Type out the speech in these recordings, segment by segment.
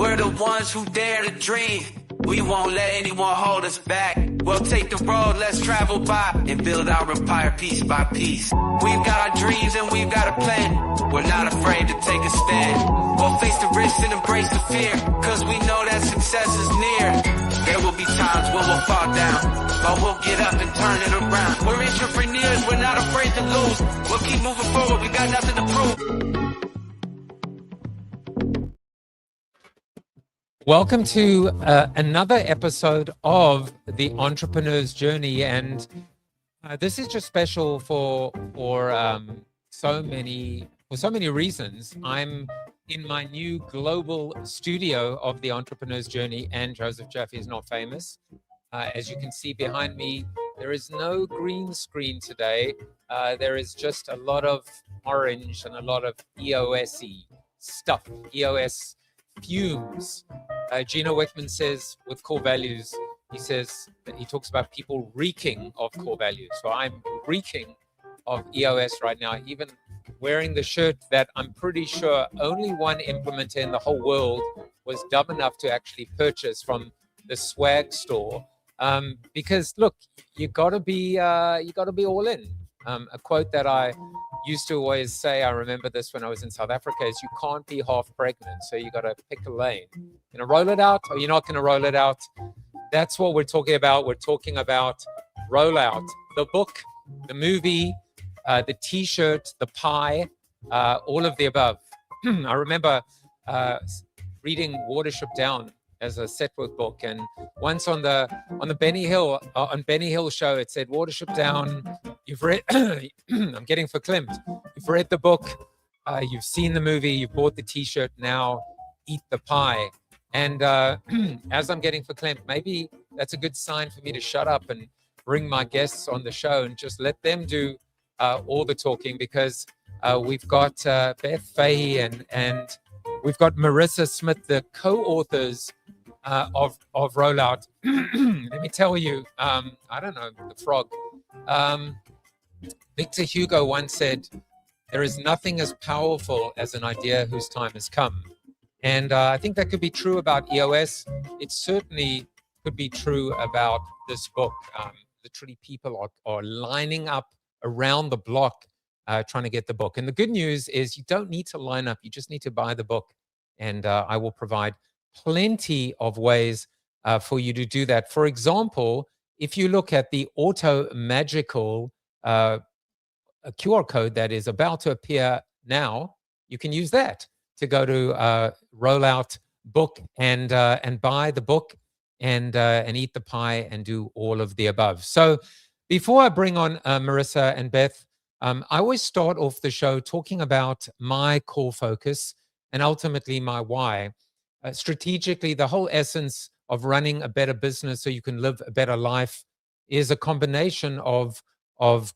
We're the ones who dare to dream. We won't let anyone hold us back. We'll take the road, let's travel by and build our empire piece by piece. We've got our dreams and we've got a plan. We're not afraid to take a stand. We'll face the risks and embrace the fear, cause we know that success is near. There will be times when we'll fall down, but we'll get up and turn it around. We're entrepreneurs, we're not afraid to lose. We'll keep moving forward, we got nothing to prove. Welcome to another episode of The Entrepreneur's Journey, and this is just special for so many reasons. I'm in my new global studio of The Entrepreneur's Journey, and Joseph Jaffe is not famous. As you can see behind me, there is no green screen today. There is just a lot of orange and a lot of EOS-y stuff, EOS fumes. Gino Wickman says with core values, he says that he talks about people reeking of core values. So I'm reeking of EOS right now, even wearing the shirt that I'm pretty sure only one implementer in the whole world was dumb enough to actually purchase from the swag store. Because look, you gotta be all in. A quote that I used to always say, I remember this when I was in South Africa, is you can't be half pregnant. So you got to pick a lane. You're going to roll it out or you're not going to roll it out. That's what we're talking about. We're talking about Rollout, the book, the movie, the t-shirt, the pie, all of the above. I remember reading Watership Down as a Setworth book, and once on the Benny Hill show, it said, Watership Down, you've read I'm getting verklempt. You've read the book, you've seen the movie, you've bought the t-shirt, now eat the pie. And as I'm getting verklempt, maybe that's a good sign for me to shut up and bring my guests on the show and just let them do all the talking, because we've got Beth Fahey and we've got Marisa Smith, the co-authors of Rollout. Let me tell you, I don't know, the frog. Victor Hugo once said, there is nothing as powerful as an idea whose time has come. And I think that could be true about EOS. It certainly could be true about this book. Literally people are lining up around the block trying to get the book. And the good news is you don't need to line up. You just need to buy the book. And I will provide plenty of ways for you to do that. For example, if you look at the Auto Magical QR code that is about to appear now, you can use that to go to Rollout book and buy the book and eat the pie and do all of the above. So before I bring on Marisa and Beth, I always start off the show talking about my core focus and ultimately my why. Strategically, the whole essence of running a better business so you can live a better life is a combination of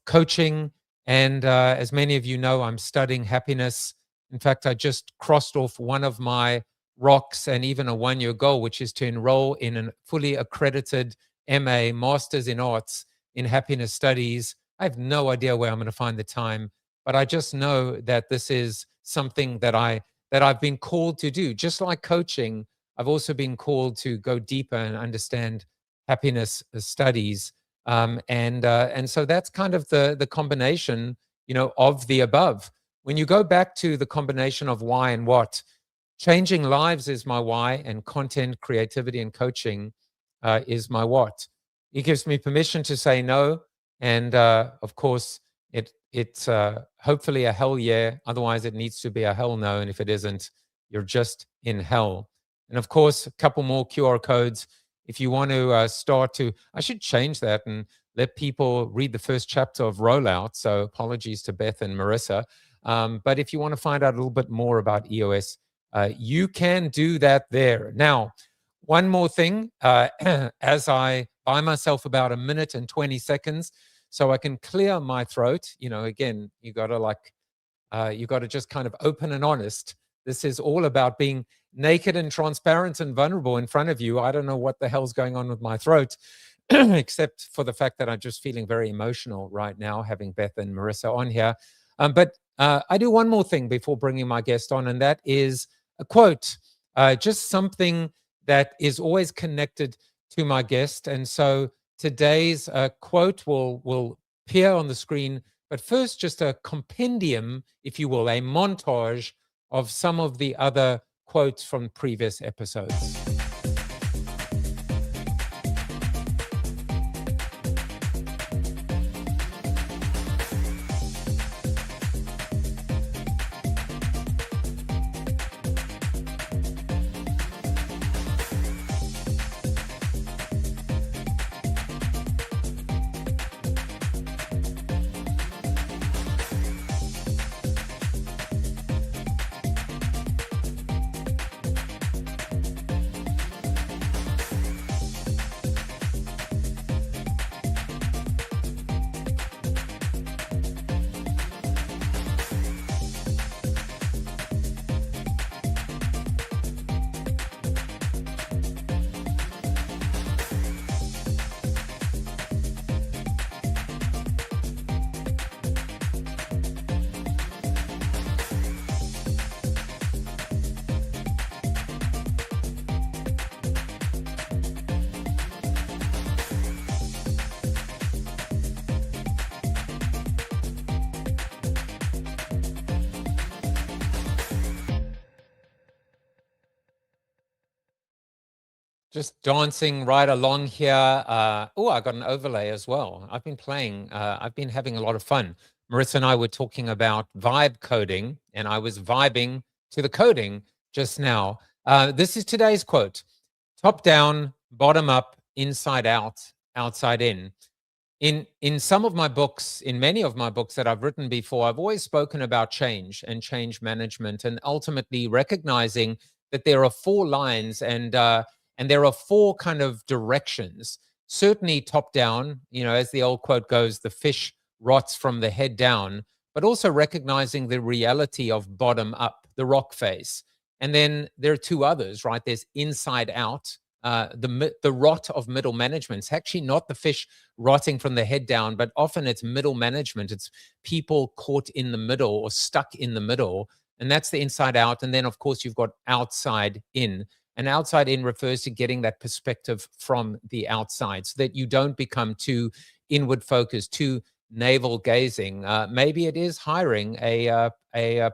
coaching. And as many of you know, I'm studying happiness. In fact, I just crossed off one of my rocks and even a one-year goal, which is to enroll in a fully accredited MA, Masters in Arts in Happiness Studies. I have no idea where I'm going to find the time, but I just know that this is something that I've been called to do. Just like coaching, I've also been called to go deeper and understand happiness studies. And so that's kind of the combination, of the above. When you go back to the combination of why and what, changing lives is my why, and content, creativity, and coaching is my what. It gives me permission to say no. And of course, it's hopefully a hell yeah. Otherwise, it needs to be a hell no. And if it isn't, you're just in hell. And of course, a couple more QR codes. If you want to I should change that and let people read the first chapter of Rollout. So apologies to Beth and Marisa. But if you want to find out a little bit more about EOS, you can do that there. Now, one more thing, as I buy myself about 1 minute and 20 seconds, so I can clear my throat. Again, you got to just kind of open and honest. This is all about being naked and transparent and vulnerable in front of you. I don't know what the hell's going on with my throat, except for the fact that I'm just feeling very emotional right now, having Beth and Marisa on here. But I do one more thing before bringing my guest on, and that is a quote. just something that is always connected to my guest. And so today's quote will appear on the screen, but first just a compendium, if you will, a montage of some of the other quotes from previous episodes. Just dancing right along here. Oh, I got an overlay as well. I've been playing. I've been having a lot of fun. Marisa and I were talking about vibe coding, and I was vibing to the coding just now. This is today's quote: top down, bottom up, inside out, outside in. In some of my books, in many of my books that I've written before, I've always spoken about change and change management, and ultimately recognizing that there are 4 lines and there are 4 kind of directions. Certainly top down, as the old quote goes, the fish rots from the head down, but also recognizing the reality of bottom up, the rock face. And then there are 2 others, right? There's inside out, the rot of middle management. It's actually not the fish rotting from the head down, but often it's middle management. It's people caught in the middle or stuck in the middle. And that's the inside out. And then, of course, you've got outside in. And outside in refers to getting that perspective from the outside so that you don't become too inward focused, too navel gazing. Maybe it is hiring a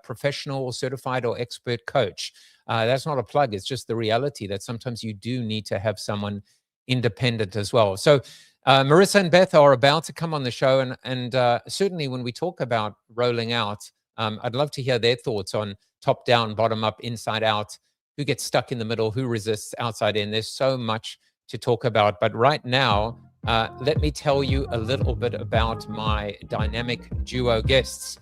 professional or certified or expert coach. That's not a plug. It's just the reality that sometimes you do need to have someone independent as well. So Marisa and Beth are about to come on the show. And certainly when we talk about rolling out, I'd love to hear their thoughts on top down, bottom up, inside out. Who gets stuck in the middle, who resists outside in. There's so much to talk about. But right now, let me tell you a little bit about my dynamic duo guests.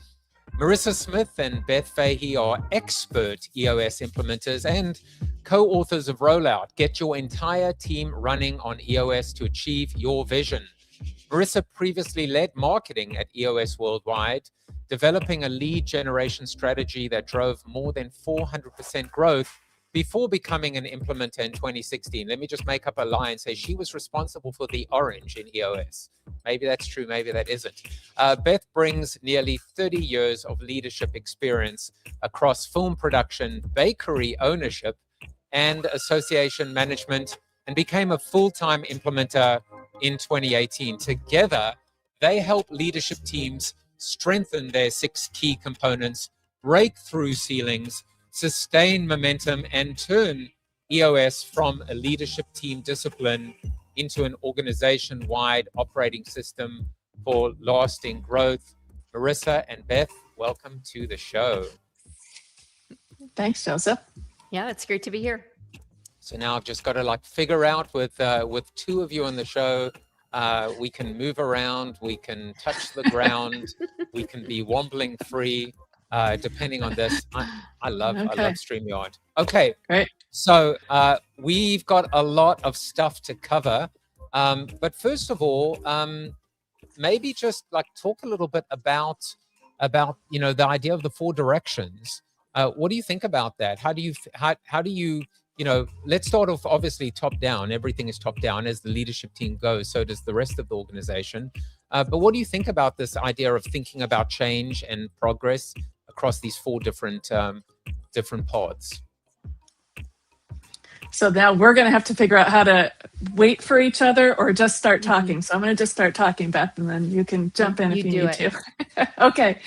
Marisa Smith and Beth Fahey are expert EOS implementers and co-authors of Rollout. Get your entire team running on EOS to achieve your vision. Marisa previously led marketing at EOS Worldwide, developing a lead generation strategy that drove more than 400% growth before becoming an implementer in 2016. Let me just make up a lie and say she was responsible for the orange in EOS. Maybe that's true, maybe that isn't. Beth brings nearly 30 years of leadership experience across film production, bakery ownership, and association management, and became a full-time implementer in 2018. Together, they help leadership teams strengthen their 6 key components, break through ceilings, sustain momentum, and turn EOS from a leadership team discipline into an organization-wide operating system for lasting growth. Marisa and Beth, welcome to the show. Thanks, Joseph. Yeah, it's great to be here. So now I've just got to figure out with 2 of you on the show, we can move around, we can touch the ground, we can be wobbling free. Depending on this, I love StreamYard. Okay, great. So we've got a lot of stuff to cover, but first of all, maybe just talk a little bit about the idea of the 4 directions. What do you think about that? How do you let's start off obviously top down. Everything is top down as the leadership team goes. So does the rest of the organization. But what do you think about this idea of thinking about change and progress across these 4 different pods? So now we're going to have to figure out how to wait for each other or just start talking. So I'm going to just start talking, Beth, and then you can jump in if you need to. Okay.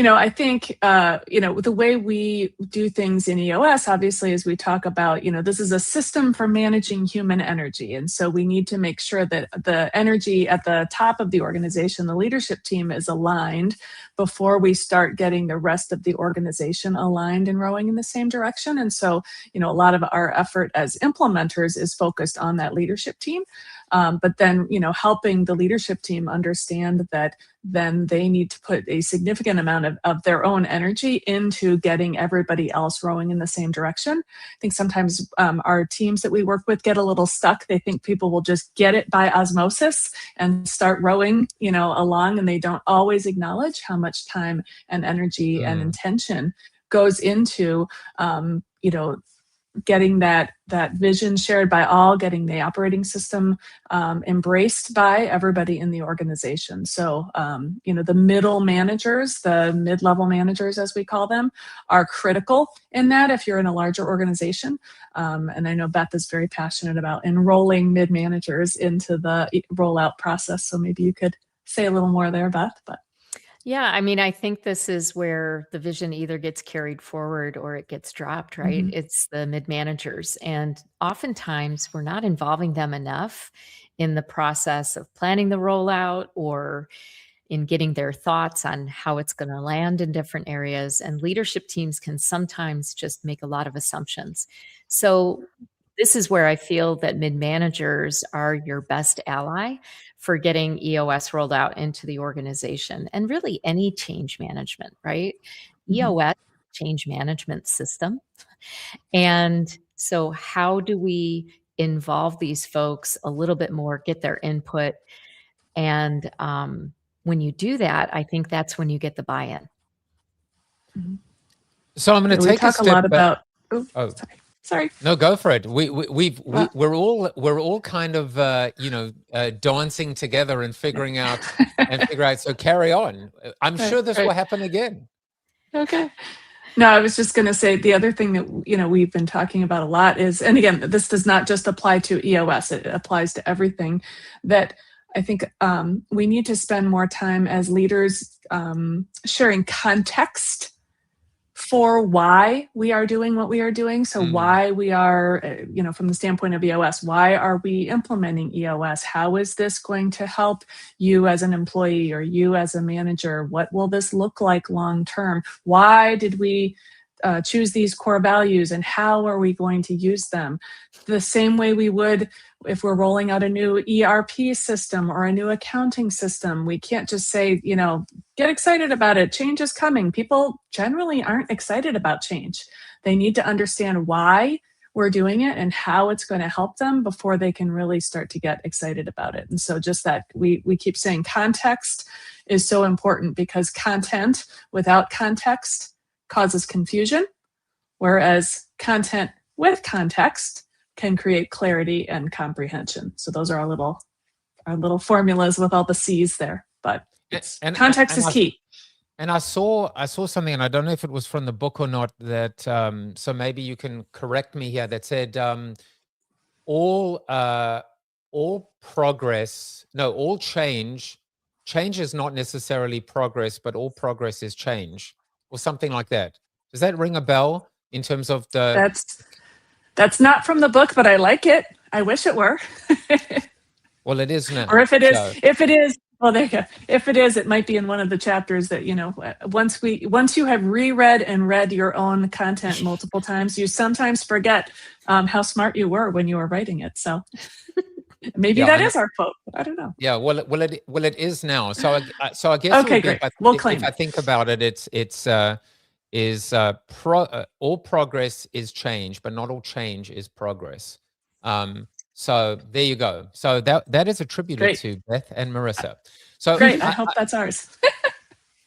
I think, the way we do things in EOS, obviously, as we talk about, this is a system for managing human energy. And so we need to make sure that the energy at the top of the organization, the leadership team, is aligned before we start getting the rest of the organization aligned and rowing in the same direction. And so, a lot of our effort as implementers is focused on that leadership team. But then, helping the leadership team understand that then they need to put a significant amount of their own energy into getting everybody else rowing in the same direction. I think sometimes our teams that we work with get a little stuck. They think people will just get it by osmosis and start rowing, along, and they don't always acknowledge how much time and energy and intention goes into, getting that vision shared by all, getting the operating system embraced by everybody in the organization. So, the middle managers, the mid-level managers, as we call them, are critical in that if you're in a larger organization. And I know Beth is very passionate about enrolling mid-managers into the rollout process. So maybe you could say a little more there, Beth. But Yeah, I mean, I think this is where the vision either gets carried forward or it gets dropped, right? It's the mid managers. And oftentimes we're not involving them enough in the process of planning the rollout or in getting their thoughts on how it's going to land in different areas. And leadership teams can sometimes just make a lot of assumptions. So this is where I feel that mid managers are your best ally for getting EOS rolled out into the organization and really any change management, right? EOS change management system. And so how do we involve these folks a little bit more, get their input? And when you do that, I think that's when you get the buy-in. So I'm going to we take talk a a step lot back. about. Sorry. No, go for it. We're all kind of dancing together and figuring out So carry on. I'm sure this will happen again. Okay. No, I was just going to say the other thing that we've been talking about a lot is, and again, this does not just apply to EOS; it applies to everything. That I think we need to spend more time as leaders sharing context for why we are doing what we are doing. So why we are, from the standpoint of EOS, why are we implementing EOS? How is this going to help you as an employee or you as a manager? What will this look like long term? Why did we choose these core values and how are we going to use them? The same way we would if we're rolling out a new ERP system or a new accounting system. We can't just say, get excited about it. Change is coming. People generally aren't excited about change. They need to understand why we're doing it and how it's going to help them before they can really start to get excited about it. And so just that we keep saying context is so important, because content without context causes confusion, whereas content with context can create clarity and comprehension. So those are our little formulas with all the C's there. But context is key. And I saw something, and I don't know if it was from the book or not, that so maybe you can correct me here, that said all change is not necessarily progress, but all progress is change, or something like that. Does that ring a bell in terms of the... That's not from the book, but I like it. I wish it were. Well, it is now. Or if it is, well, there you go. If it is, it might be in one of the chapters that, once you have reread and read your own content multiple times, you sometimes forget how smart you were when you were writing it. So maybe that is our quote. I don't know. Yeah. Well, it is now. So I guess okay, great. If I think about it, all progress is change, but not all change is progress. So there you go. So that is attributed to Beth and Marisa. So great. I hope that's ours.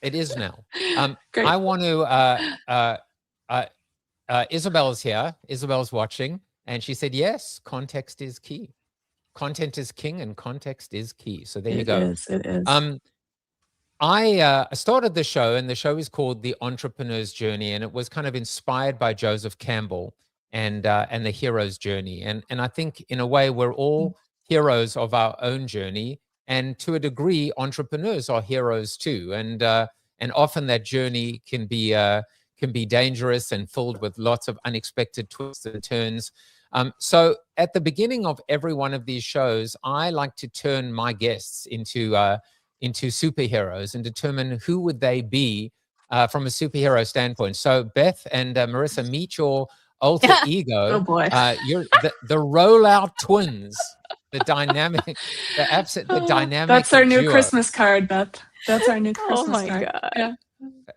It is now. Great. I want to. Isabel's here. Isabel's watching, and she said, "Yes, context is key. Content is king, and context is key." So there you go. It is. I started the show, and the show is called The Entrepreneur's Journey, and it was kind of inspired by Joseph Campbell. and the hero's journey. And I think in a way we're all heroes of our own journey, and to a degree, entrepreneurs are heroes too. And often that journey can be dangerous and filled with lots of unexpected twists and turns. So at the beginning of every one of these shows, I like to turn my guests into superheroes and determine who would they be from a superhero standpoint. So Beth and Marisa, meet your alter ego. Oh boy. You're the Rollout twins, the dynamic. That's our new duo. Christmas card, Beth. That's our new Christmas Oh my card. God. Yeah.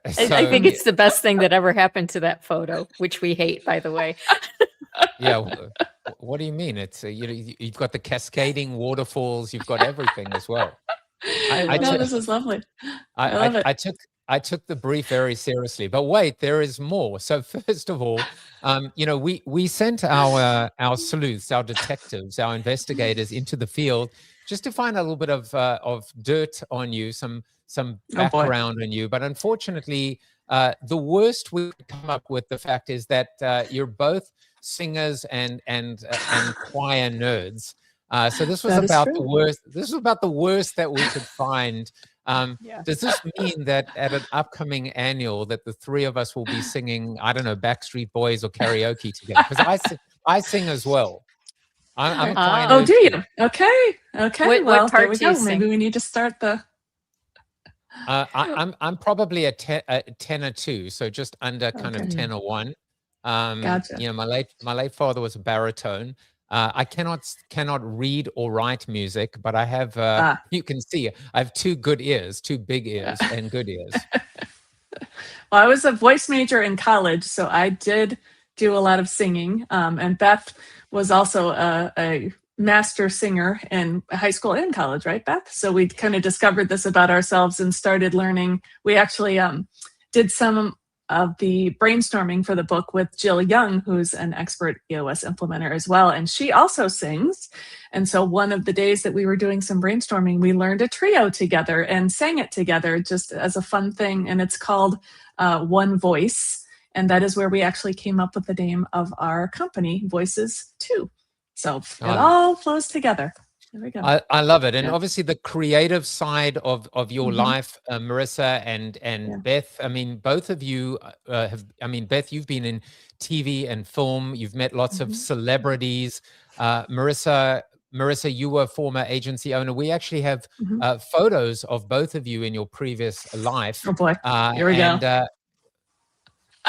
I think it's the best thing that ever happened to that photo, which we hate, by the way. Yeah. What do you mean? It's you've got the cascading waterfalls. You've got everything as well. This is lovely. I love it. I took the brief very seriously, but wait, there is more. So first of all, we sent our sleuths, our detectives, our investigators into the field just to find a little bit of dirt on you, some background on you. But unfortunately, the worst we could come up with, the fact is that you're both singers and choir nerds. So this was about the worst. This was about the worst that we could find. Does this mean that at an upcoming annual that the three of us will be singing, I don't know, Backstreet Boys or karaoke together? Because I sing as well. I'm a choir nerd. Oh, do you? Okay. What part do you sing? Maybe we need to start the. I'm probably a tenor 2, so just under kind of tenor 1. Gotcha. My late father was a baritone. I cannot read or write music, but I have, you can see, I have 2 big ears and good ears. Well, I was a voice major in college, so I did do a lot of singing. And Beth was also a master singer in high school and college, right, Beth? So we kind of discovered this about ourselves and started learning. We actually did some of the brainstorming for the book with Jill Young, who's an expert EOS implementer as well. And she also sings. And so one of the days that we were doing some brainstorming, we learned a trio together and sang it together just as a fun thing. And it's called One Voice. And that is where we actually came up with the name of our company, Voices 2. So it all flows together. There we go. I love it. And obviously the creative side of your life, Marisa and Beth, I mean, both of you Beth, you've been in TV and film. You've met lots of celebrities. Marisa, you were a former agency owner. We actually have photos of both of you in your previous life. Oh boy, here we go.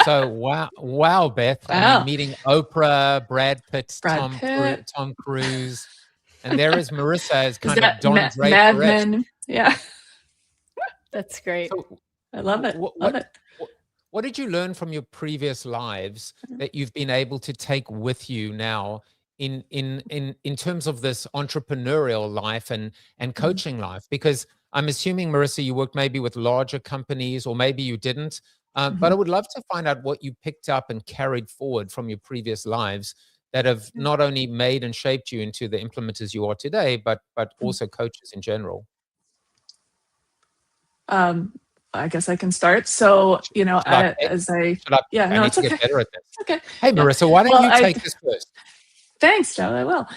So wow, Beth. Wow. I mean, meeting Oprah, Brad Pitt, Tom Cruise. And there is Marisa as kind of Don Draper. Mad Men. Yeah. That's great. So, I love it. What did you learn from your previous lives that you've been able to take with you now in terms of this entrepreneurial life and coaching life? Because I'm assuming, Marisa, you worked maybe with larger companies, or maybe you didn't. But I would love to find out what you picked up and carried forward from your previous lives that have not only made and shaped you into the implementers you are today, but also coaches in general. I guess I can start. So, it's okay. Get better at this. Okay. Hey, Marisa, why don't you take this first? Thanks, Joe. I will.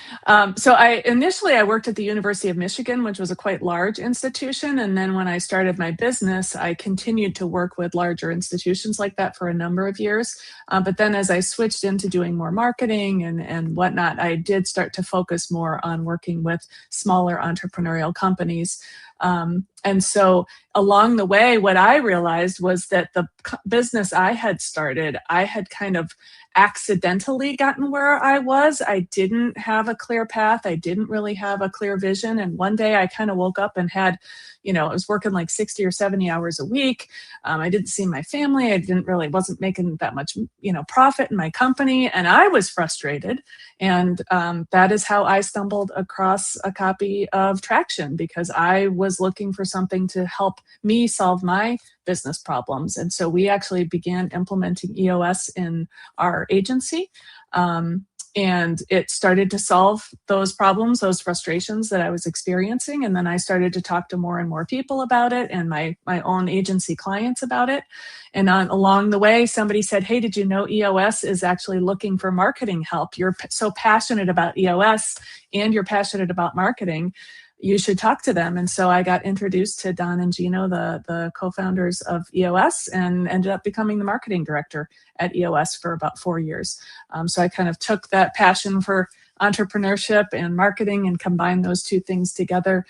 So I worked at the University of Michigan, which was a quite large institution. And then when I started my business, I continued to work with larger institutions like that for a number of years. But then as I switched into doing more marketing and whatnot, I did start to focus more on working with smaller entrepreneurial companies. And so along the way, what I realized was that the business I had started, I had kind of accidentally gotten where I was. I didn't have a clear path. I didn't really have a clear vision. And one day I kind of woke up and had, I was working like 60 or 70 hours a week. I didn't see my family. I wasn't making that much, profit in my company. And I was frustrated. And that is how I stumbled across a copy of Traction, because I was looking for something to help me solve my business problems. And so we actually began implementing EOS in our agency. And it started to solve those problems, those frustrations that I was experiencing. And then I started to talk to more and more people about it, and my own agency clients about it. And along the way, somebody said, hey, did you know EOS is actually looking for marketing help? You're so passionate about EOS and you're passionate about marketing. You should talk to them. And so I got introduced to Don and Gino, the co-founders of EOS, and ended up becoming the marketing director at EOS for about 4 years. So I kind of took that passion for entrepreneurship and marketing and combined those two things together,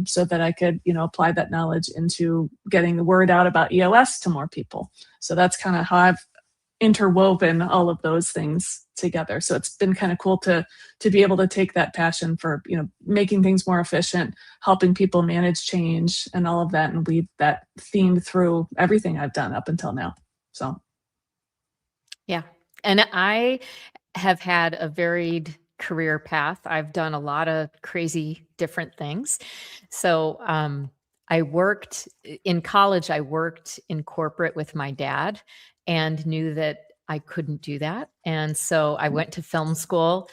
so that I could, apply that knowledge into getting the word out about EOS to more people. So that's kind of how I've interwoven all of those things together. So it's been kind of cool to be able to take that passion for, making things more efficient, helping people manage change and all of that, and weave that theme through everything I've done up until now. So. Yeah. And I have had a varied career path. I've done a lot of crazy different things. So, I worked in college, I worked in corporate with my dad and knew that I couldn't do that. And so I went to film school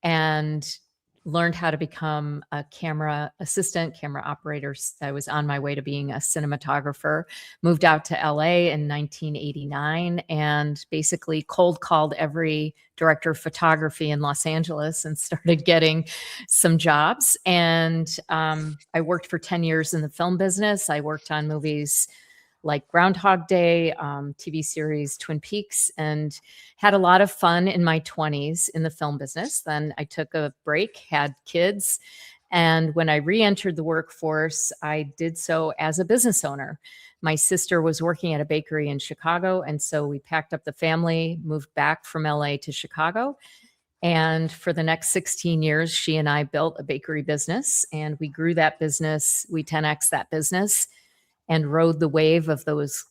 and learned how to become a camera assistant, camera operator. I was on my way to being a cinematographer, moved out to LA in 1989 and basically cold called every director of photography in Los Angeles and started getting some jobs. And I worked for 10 years in the film business. I worked on movies like Groundhog Day, TV series Twin Peaks, and had a lot of fun in my 20s in the film business. Then I took a break, had kids, and when I re-entered the workforce, I did so as a business owner. My sister was working at a bakery in Chicago, and so we packed up the family, moved back from LA to Chicago. And for the next 16 years, she and I built a bakery business, and we grew that business. We 10x that business and rode the wave of those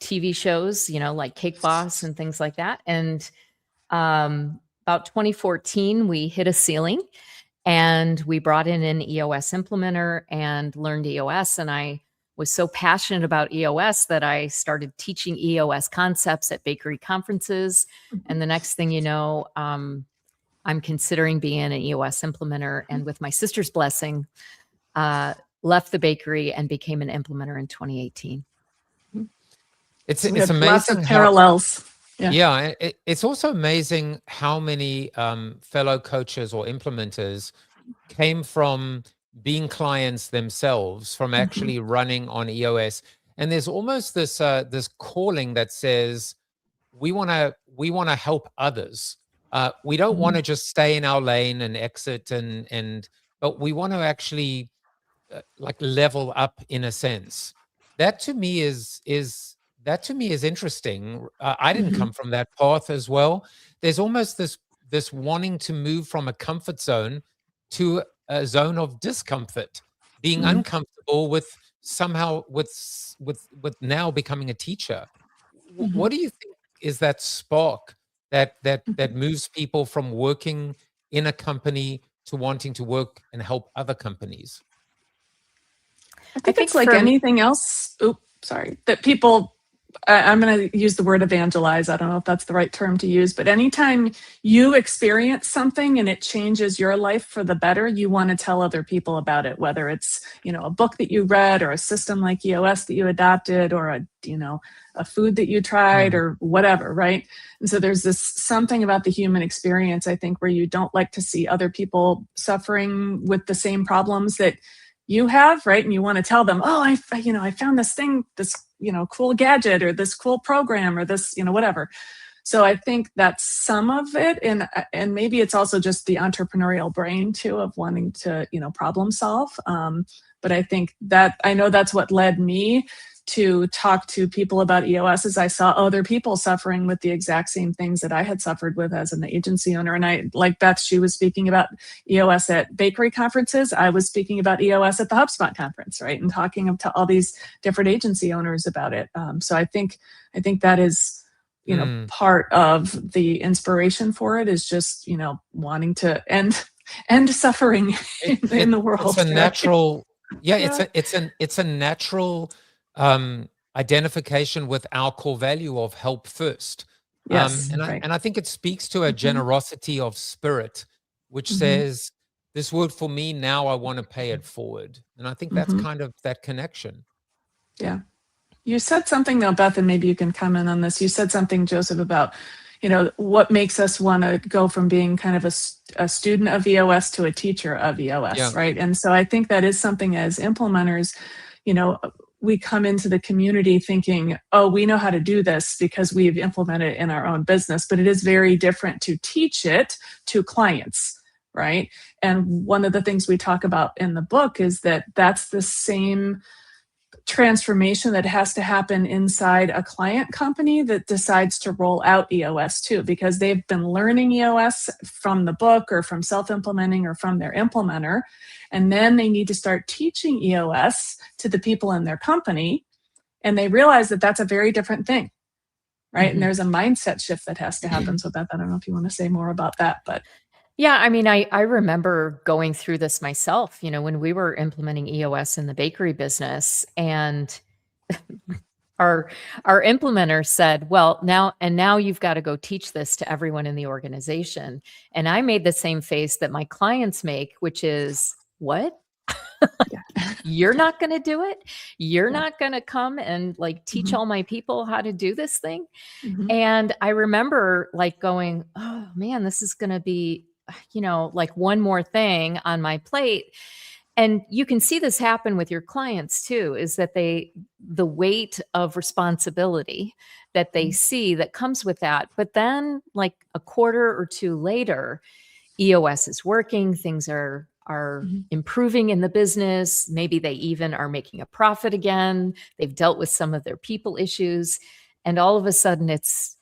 TV shows, like Cake Boss and things like that. And about 2014, we hit a ceiling and we brought in an EOS implementer and learned EOS. And I was so passionate about EOS that I started teaching EOS concepts at bakery conferences. And the next thing you know, I'm considering being an EOS implementer. And with my sister's blessing, left the bakery and became an implementer in 2018. It's amazing. Lots of parallels. It's also amazing how many fellow coaches or implementers came from being clients themselves, from actually running on EOS. And there's almost this calling that says we want to help others. We don't want to just stay in our lane and exit, but we want to actually like level up in a sense. That to me is interesting. I didn't come from that path as well. There's almost this wanting to move from a comfort zone to a zone of discomfort, being uncomfortable with now becoming a teacher. What do you think is that spark that moves people from working in a company to wanting to work and help other companies? I think it's like anything else. That people, I'm going to use the word evangelize. I don't know if that's the right term to use, but anytime you experience something and it changes your life for the better, you want to tell other people about it, whether it's, a book that you read or a system like EOS that you adopted or a food that you tried or whatever, right? And so there's this something about the human experience, I think, where you don't like to see other people suffering with the same problems that you have, right? And you want to tell them, oh, I found this thing, this, cool gadget or this cool program or this, whatever. So I think that's some of it. And maybe it's also just the entrepreneurial brain too, of wanting to, problem solve. But I think that, I know that's what led me to talk to people about EOS, as I saw other people suffering with the exact same things that I had suffered with as an agency owner. And I, like Beth, she was speaking about EOS at bakery conferences. I was speaking about EOS at the HubSpot conference, right? And talking to all these different agency owners about it. So I think that is, part of the inspiration for it is just, wanting to end suffering in the world. It's a natural, it's a natural identification with our core value of help first. Yes, And right. I think it speaks to a generosity of spirit, which says, this worked for me, now I want to pay it forward. And I think that's kind of that connection. Yeah. You said something though, Beth, and maybe you can comment on this. You said something, Joseph, about, what makes us want to go from being kind of a student of EOS to a teacher of EOS, Yeah. right? And so I think that is something as implementers, we come into the community thinking, oh, we know how to do this because we've implemented it in our own business, but it is very different to teach it to clients, right? And one of the things we talk about in the book is that that's the same transformation that has to happen inside a client company that decides to roll out EOS too, because they've been learning EOS from the book or from self-implementing or from their implementer. And then they need to start teaching EOS to the people in their company. And they realize that that's a very different thing, right? And there's a mindset shift that has to happen. So Beth, I don't know if you want to say more about that, but. Yeah, I mean, I remember going through this myself, when we were implementing EOS in the bakery business, and our implementer said, well, now you've got to go teach this to everyone in the organization. And I made the same face that my clients make, which is, what? You're not going to do it? You're not going to come and teach all my people how to do this thing? And I remember going, oh man, this is going to be, one more thing on my plate. And you can see this happen with your clients too, is that the weight of responsibility that they see that comes with that. But then a quarter or two later, EOS is working, things are improving in the business. Maybe they even are making a profit again. They've dealt with some of their people issues. And all of a sudden it's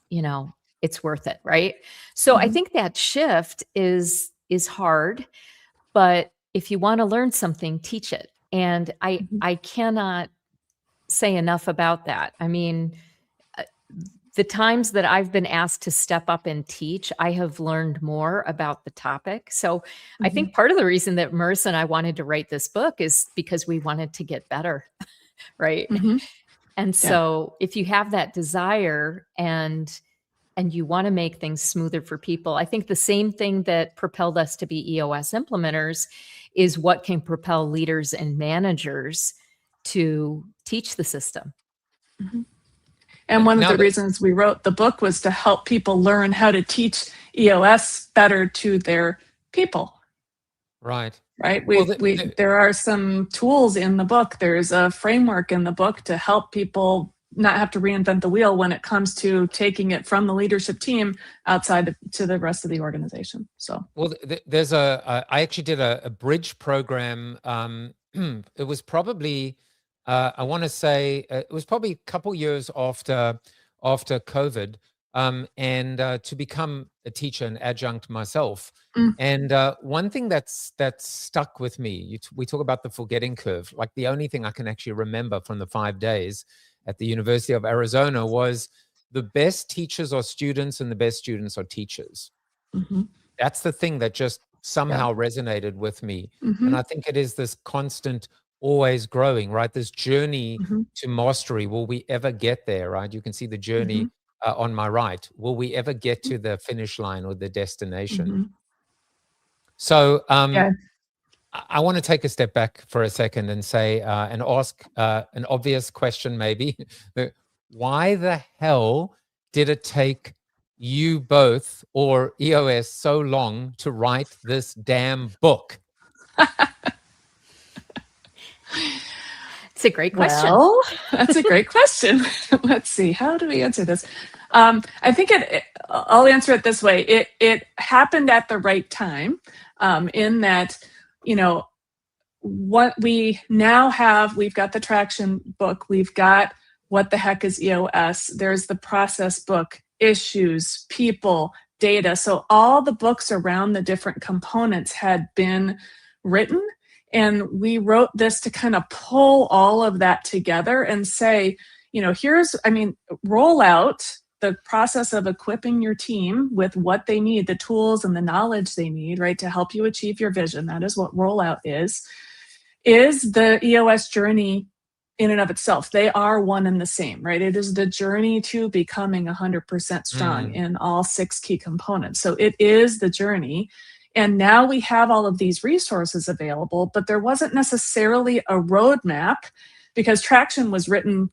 worth it, right? So I think that shift is hard, but if you want to learn something, teach it. And I cannot say enough about that. I mean, the times that I've been asked to step up and teach, I have learned more about the topic. So I think part of the reason that Marisa and I wanted to write this book is because we wanted to get better, right? And so if you have that desire and you want to make things smoother for people, I think the same thing that propelled us to be EOS implementers is what can propel leaders and managers to teach the system. And one of the reasons we wrote the book was to help people learn how to teach EOS better to their people. Right. Right. There are some tools in the book. There's a framework in the book to help people not have to reinvent the wheel when it comes to taking it from the leadership team outside to the rest of the organization. So, well, there's I actually did a bridge program. It was probably, I want to say, it was probably a couple years after COVID, and to become a teacher and adjunct myself. And one thing that's stuck with me, we talk about the forgetting curve. Like the only thing I can actually remember from the 5 days at the University of Arizona was the best teachers are students and the best students are teachers. That's the thing that just somehow resonated with me. And I think it is this constant, always growing, right? This journey to mastery. Will we ever get there, right? You can see the journey on my right. Will we ever get to the finish line or the destination? So I want to take a step back for a second and say, and ask an obvious question maybe. Why the hell did it take you both or EOS so long to write this damn book? It's a great question. Well, that's a great question. Let's see. How do we answer this? I think I'll answer it this way. It happened at the right time, in that, what we now have, we've got the traction book, we've got what the heck is EOS, there's the process book, issues, people, data. So all the books around the different components had been written. And we wrote this to kind of pull all of that together and say, Rollout, the process of equipping your team with what they need, the tools and the knowledge they need, right, to help you achieve your vision. That is what Rollout is the EOS journey in and of itself. They are one and the same, right? It is the journey to becoming 100% strong in all 6 key components. So it is the journey. And now we have all of these resources available, but there wasn't necessarily a roadmap because Traction was written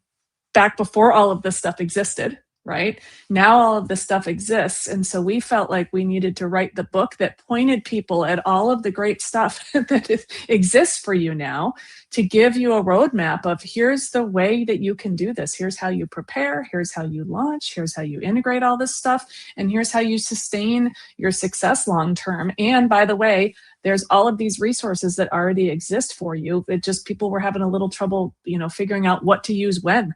back before all of this stuff existed, right? Now all of this stuff exists. And so we felt like we needed to write the book that pointed people at all of the great stuff that exists for you now to give you a roadmap of here's the way that you can do this. Here's how you prepare. Here's how you launch. Here's how you integrate all this stuff. And here's how you sustain your success long term. And by the way, there's all of these resources that already exist for you. It just people were having a little trouble, figuring out what to use when.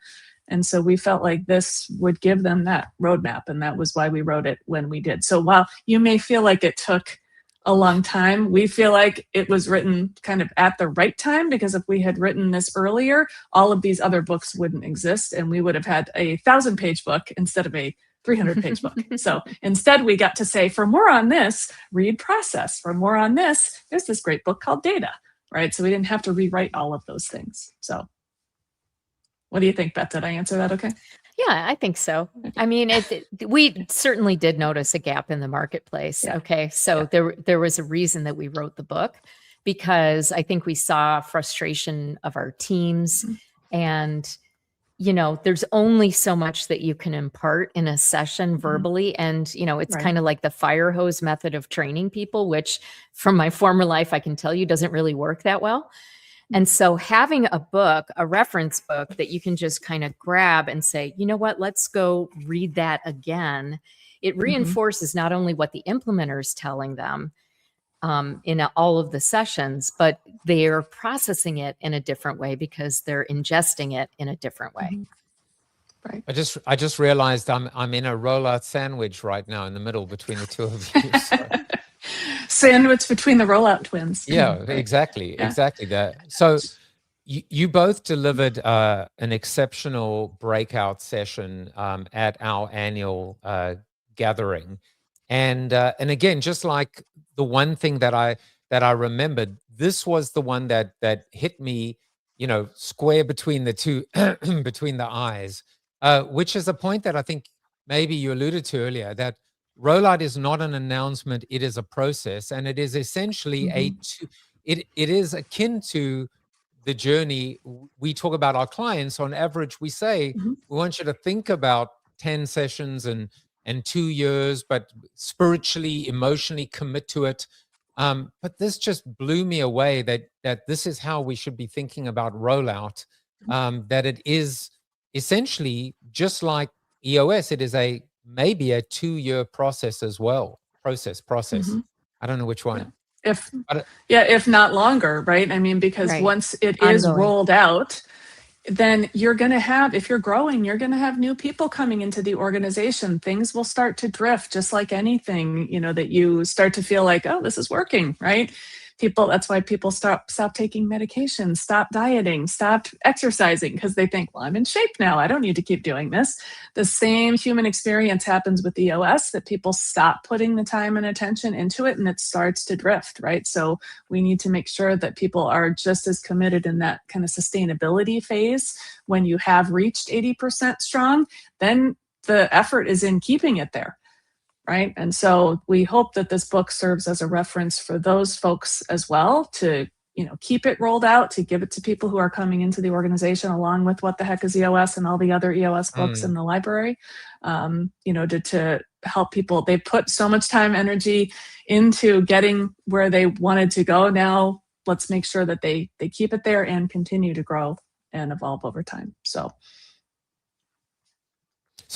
And so we felt like this would give them that roadmap. And that was why we wrote it when we did. So while you may feel like it took a long time, we feel like it was written kind of at the right time, because if we had written this earlier, all of these other books wouldn't exist. And we would have had a 1,000-page book instead of a 300-page book. So instead we got to say, for more on this, read Process. For more on this, there's this great book called Data, right? So we didn't have to rewrite all of those things. So what do you think, Beth? Did I answer that okay? Yeah, I think so. I mean, we certainly did notice a gap in the marketplace. Yeah. Okay, so there was a reason that we wrote the book, because I think we saw frustration of our teams, and there's only so much that you can impart in a session verbally, and it's kind of like the fire hose method of training people, which from my former life I can tell you doesn't really work that well. And so having a book, a reference book that you can just kind of grab and say, you know what, let's go read that again. It reinforces not only what the implementer is telling them in all of the sessions, but they're processing it in a different way because they're ingesting it in a different way. Right. I just realized I'm in a rollout sandwich right now in the middle between the two of you. So. Sandwich between the Rollout twins. Yeah, Right. exactly. Yeah. Exactly that. So you both delivered an exceptional breakout session at our annual gathering. And again, just like the one thing that I remembered, this was the one that hit me, square between the two, between the eyes, which is a point that I think maybe you alluded to earlier, that Rollout is not an announcement, it is a process, and it is essentially it is akin to the journey. We talk about our clients. On average, we say we want you to think about 10 sessions and 2 years, but spiritually, emotionally commit to it. But this just blew me away that this is how we should be thinking about Rollout, that it is essentially just like EOS. It is maybe a 2-year process as well. Process. I don't know which one. If not longer, right? I mean, because once it is rolled out, then you're going to have, if you're growing, you're going to have new people coming into the organization. Things will start to drift, just like anything, that you start to feel like, oh, this is working, right? That's why people stop taking medication, stop dieting, stop exercising, because they think, well, I'm in shape now. I don't need to keep doing this. The same human experience happens with EOS, that people stop putting the time and attention into it and it starts to drift, right? So we need to make sure that people are just as committed in that kind of sustainability phase. When you have reached 80% strong, then the effort is in keeping it there. Right. And so we hope that this book serves as a reference for those folks as well, to, keep it rolled out, to give it to people who are coming into the organization, along with What the Heck is EOS and all the other EOS books in the library, to help people. They put so much time, energy into getting where they wanted to go. Now let's make sure that they keep it there and continue to grow and evolve over time. So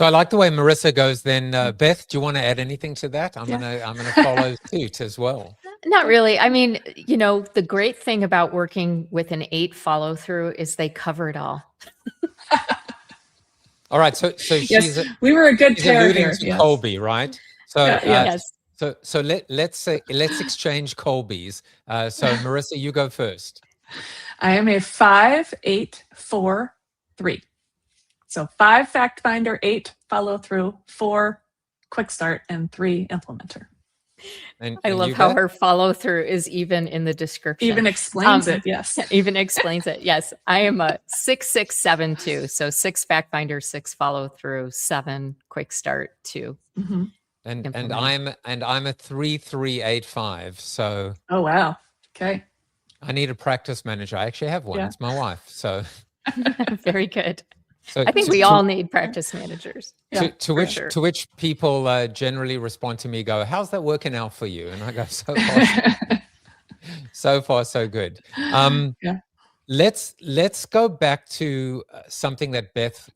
I like the way Marisa goes. Then Beth, do you want to add anything to that? I'm gonna follow suit as well. Not really. I mean, the great thing about working with an 8 follow through is they cover it all. All right. So yes, we were a good pair alluding here. to Yes. Colby, right? So yes. So let's exchange Colbys. So Marisa, you go first. I am a 5, 8, 4, 3. So 5 fact finder, 8 follow through, 4 quick start, and 3 implementer. I and love you, how Beth? her follow through is even in the description. Even explains it. Yes. Even explains it. Yes. I am a 6-6-7-2. So 6 fact finder, 6 follow through, 7 quick start, 2 Hmm. And implement. I'm a 3-3-8-5. So Oh, wow. Okay. I need a practice manager. I actually have one. Yeah. It's my wife. So Very good. so I think we all need practice managers. Yeah, to for which sure. to which people generally respond to me, go, "How's that working out for you?" And I go, "So far, so far, so good." Yeah. Let's go back to something that Beth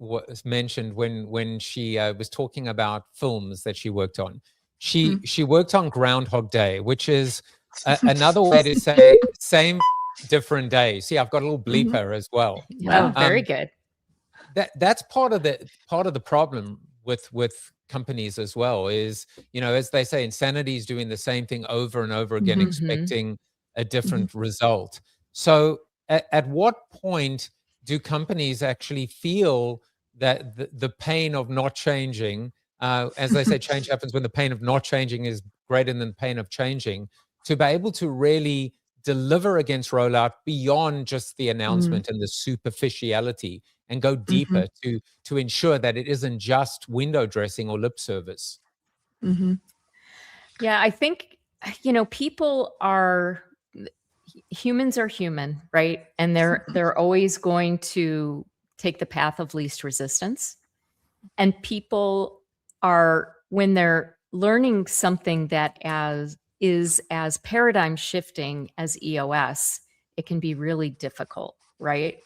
mentioned when she was talking about films that she worked on. She worked on Groundhog Day, which is another way to say same different day. See, I've got a little bleeper as well. Wow. Oh, very good. That's part of the problem with companies as well, is, as they say, insanity is doing the same thing over and over again, expecting a different result. So at what point do companies actually feel that the pain of not changing, as they say, change happens when the pain of not changing is greater than the pain of changing, to be able to really deliver against Rollout beyond just the announcement and the superficiality, and go deeper to ensure that it isn't just window dressing or lip service? Yeah, I think, humans are human, right? And they're always going to take the path of least resistance. And people are, when they're learning something that is as paradigm shifting as EOS, it can be really difficult, right?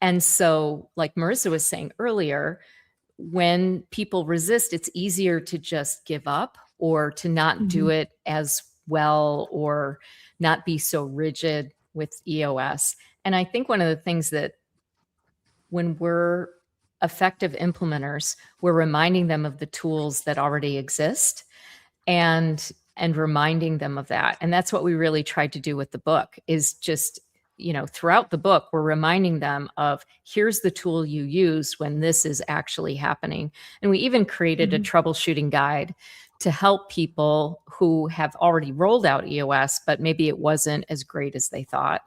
And so, like Marisa was saying earlier, when people resist, it's easier to just give up or to not do it as well, or not be so rigid with EOS. And I think one of the things that, when we're effective implementers, we're reminding them of the tools that already exist, and reminding them of that. And that's what we really tried to do with the book, is just, throughout the book, we're reminding them of, here's the tool you use when this is actually happening. And we even created a troubleshooting guide to help people who have already rolled out EOS, but maybe it wasn't as great as they thought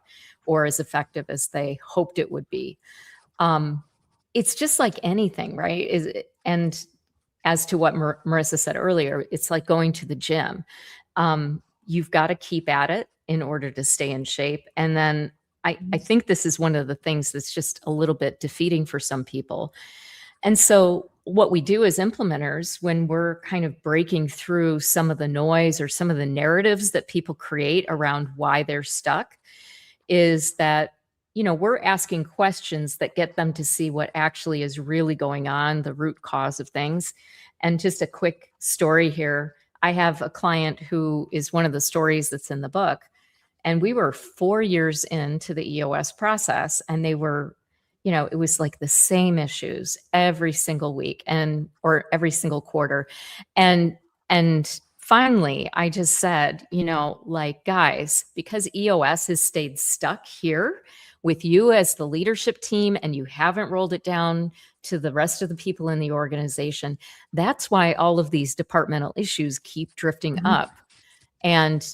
or as effective as they hoped it would be. It's just like anything, right? And as to what Marisa said earlier, it's like going to the gym. You've got to keep at it in order to stay in shape. And then I think this is one of the things that's just a little bit defeating for some people. And so what we do as implementers, when we're kind of breaking through some of the noise or some of the narratives that people create around why they're stuck, is that, we're asking questions that get them to see what actually is really going on, the root cause of things. And just a quick story here. I have a client who is one of the stories that's in the book. And we were 4 years into the EOS process, and they were, it was like the same issues every single week or every single quarter. And finally, I just said, guys, because EOS has stayed stuck here with you as the leadership team, and you haven't rolled it down to the rest of the people in the organization, that's why all of these departmental issues keep drifting up. And,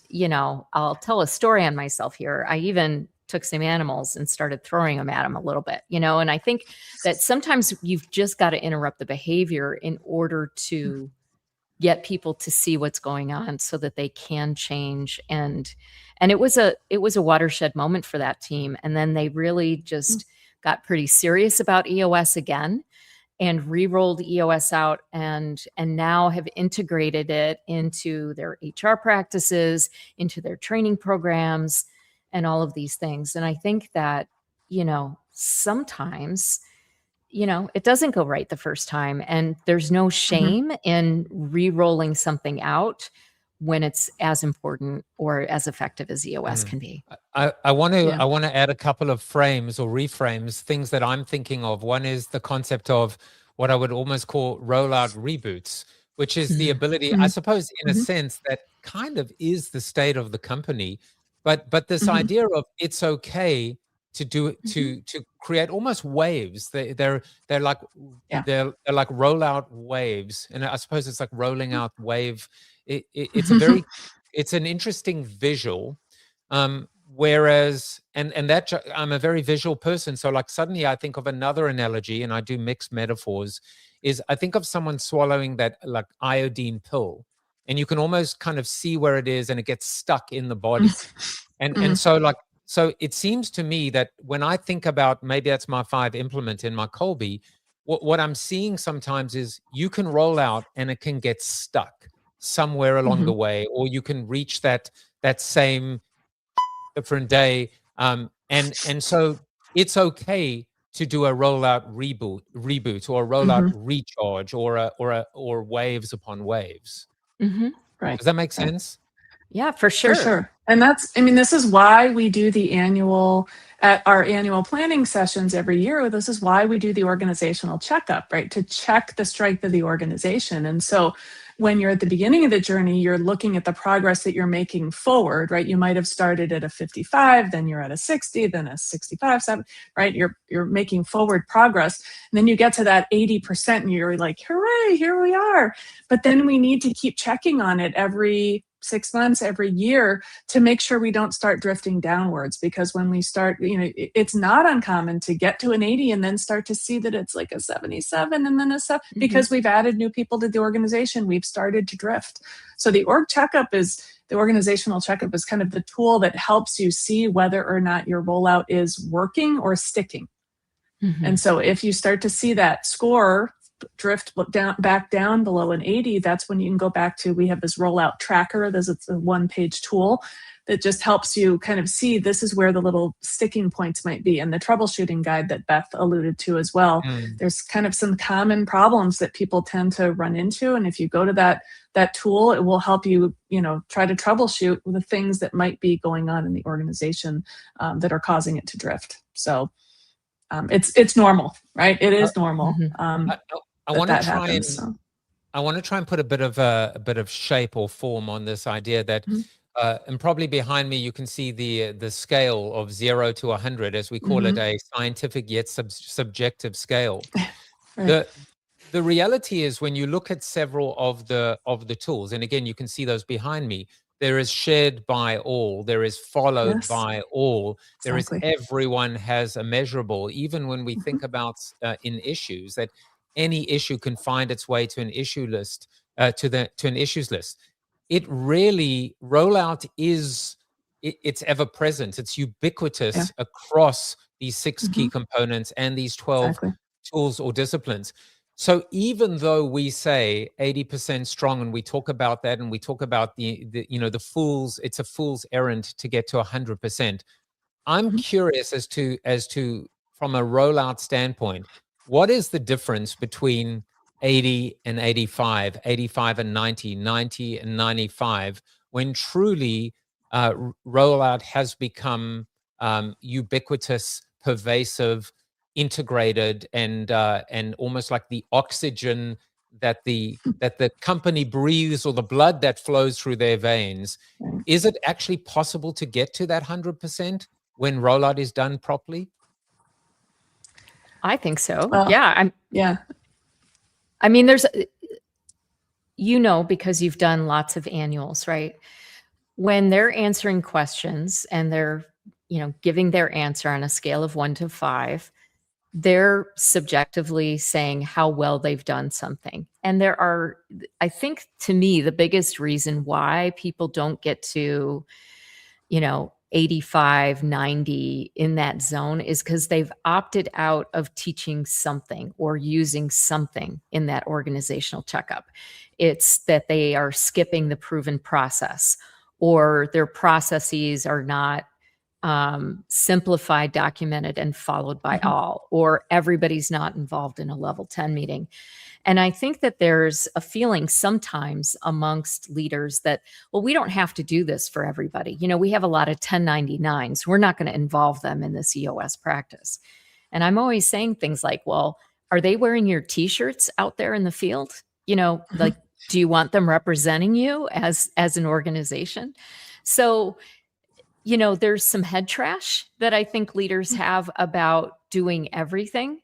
I'll tell a story on myself here. I even took some animals and started throwing them at them a little bit, and I think that sometimes you've just got to interrupt the behavior in order to get people to see what's going on so that they can change. And it was a watershed moment for that team. And then they really just got pretty serious about EOS again, and re-rolled EOS out, and now have integrated it into their HR practices, into their training programs, and all of these things. And I think that, sometimes, it doesn't go right the first time, and there's no shame in re-rolling something out when it's as important or as effective as EOS can be. I want to add a couple of frames or reframes, things that I'm thinking of. One is the concept of what I would almost call rollout reboots, which is the ability, I suppose, in a sense, that kind of is the state of the company. But this idea of, it's okay to create almost waves. They're like Yeah. they're like rollout waves, and I suppose it's like rolling out wave. It's a very it's an interesting visual. Whereas, and that I'm a very visual person, so like suddenly I think of another analogy, and I do mixed metaphors. Is I think of someone swallowing that like iodine pill, and you can almost kind of see where it is, and it gets stuck in the body, and so it seems to me that when I think about, maybe that's my 5 implement in my Colby, what I'm seeing sometimes is you can roll out and it can get stuck somewhere along the way, or you can reach that same different day. And so it's okay to do a rollout reboot or a rollout recharge or waves upon waves. Right. Does that make sense? Yeah, for sure. For sure. And this is why we do at our annual planning sessions every year. This is why we do the organizational checkup, right? To check the strength of the organization. And so when you're at the beginning of the journey, you're looking at the progress that you're making forward, right? You might have started at a 55, then you're at a 60, then a 65, 7, right? You're making forward progress. And then you get to that 80% and you're like, hooray, here we are. But then we need to keep checking on it every 6 months, every year, to make sure we don't start drifting downwards. Because when we start, it's not uncommon to get to an 80 and then start to see that it's like a 77 and then a 7, because we've added new people to the organization, we've started to drift. So the organizational checkup is kind of the tool that helps you see whether or not your rollout is working or sticking. And so if you start to see that score drift back down below an 80, that's when you can go back to, we have this rollout tracker. It's a 1-page tool that just helps you kind of see this is where the little sticking points might be. And the troubleshooting guide that Beth alluded to as well, there's kind of some common problems that people tend to run into. And if you go to that tool, it will help you, try to troubleshoot the things that might be going on in the organization that are causing it to drift. So it's normal, right? It is normal. I want to try I want to try and put a bit of shape or form on this idea that, and probably behind me you can see the scale of 0 to 100, as we call it, a scientific yet subjective scale. Right. The reality is, when you look at several of the tools, and again you can see those behind me, there is shared by all, there is followed by all, there is everyone has a measurable. Even when we think about in issues, that any issue can find its way to an issue list, to an issues list. It really, rollout is, it's ever present. It's ubiquitous across these 6 key components and these 12 tools or disciplines. So even though we say 80% strong, and we talk about that, and we talk about the it's a fool's errand to get to 100%. I'm curious as to from a rollout standpoint, what is the difference between 80 and 85, 85 and 90, 90 and 95, when truly rollout has become ubiquitous, pervasive, integrated, and almost like the oxygen that the company breathes, or the blood that flows through their veins? Is it actually possible to get to that 100% when rollout is done properly? I think so. Yeah. I mean, there's, because you've done lots of annuals, right? When they're answering questions and they're, giving their answer on a scale of 1 to 5, they're subjectively saying how well they've done something. And there are, I think, to me, the biggest reason why people don't get to, 85, 90 in that zone is because they've opted out of teaching something or using something in that organizational checkup. It's that they are skipping the proven process, or their processes are not simplified, documented, and followed by all, or everybody's not involved in a level 10 meeting. And I think that there's a feeling sometimes amongst leaders that, well, we don't have to do this for everybody. We have a lot of 1099s. We're not going to involve them in this EOS practice. And I'm always saying things like, well, are they wearing your t-shirts out there in the field? Like, do you want them representing you as an organization? So there's some head trash that I think leaders have about doing everything.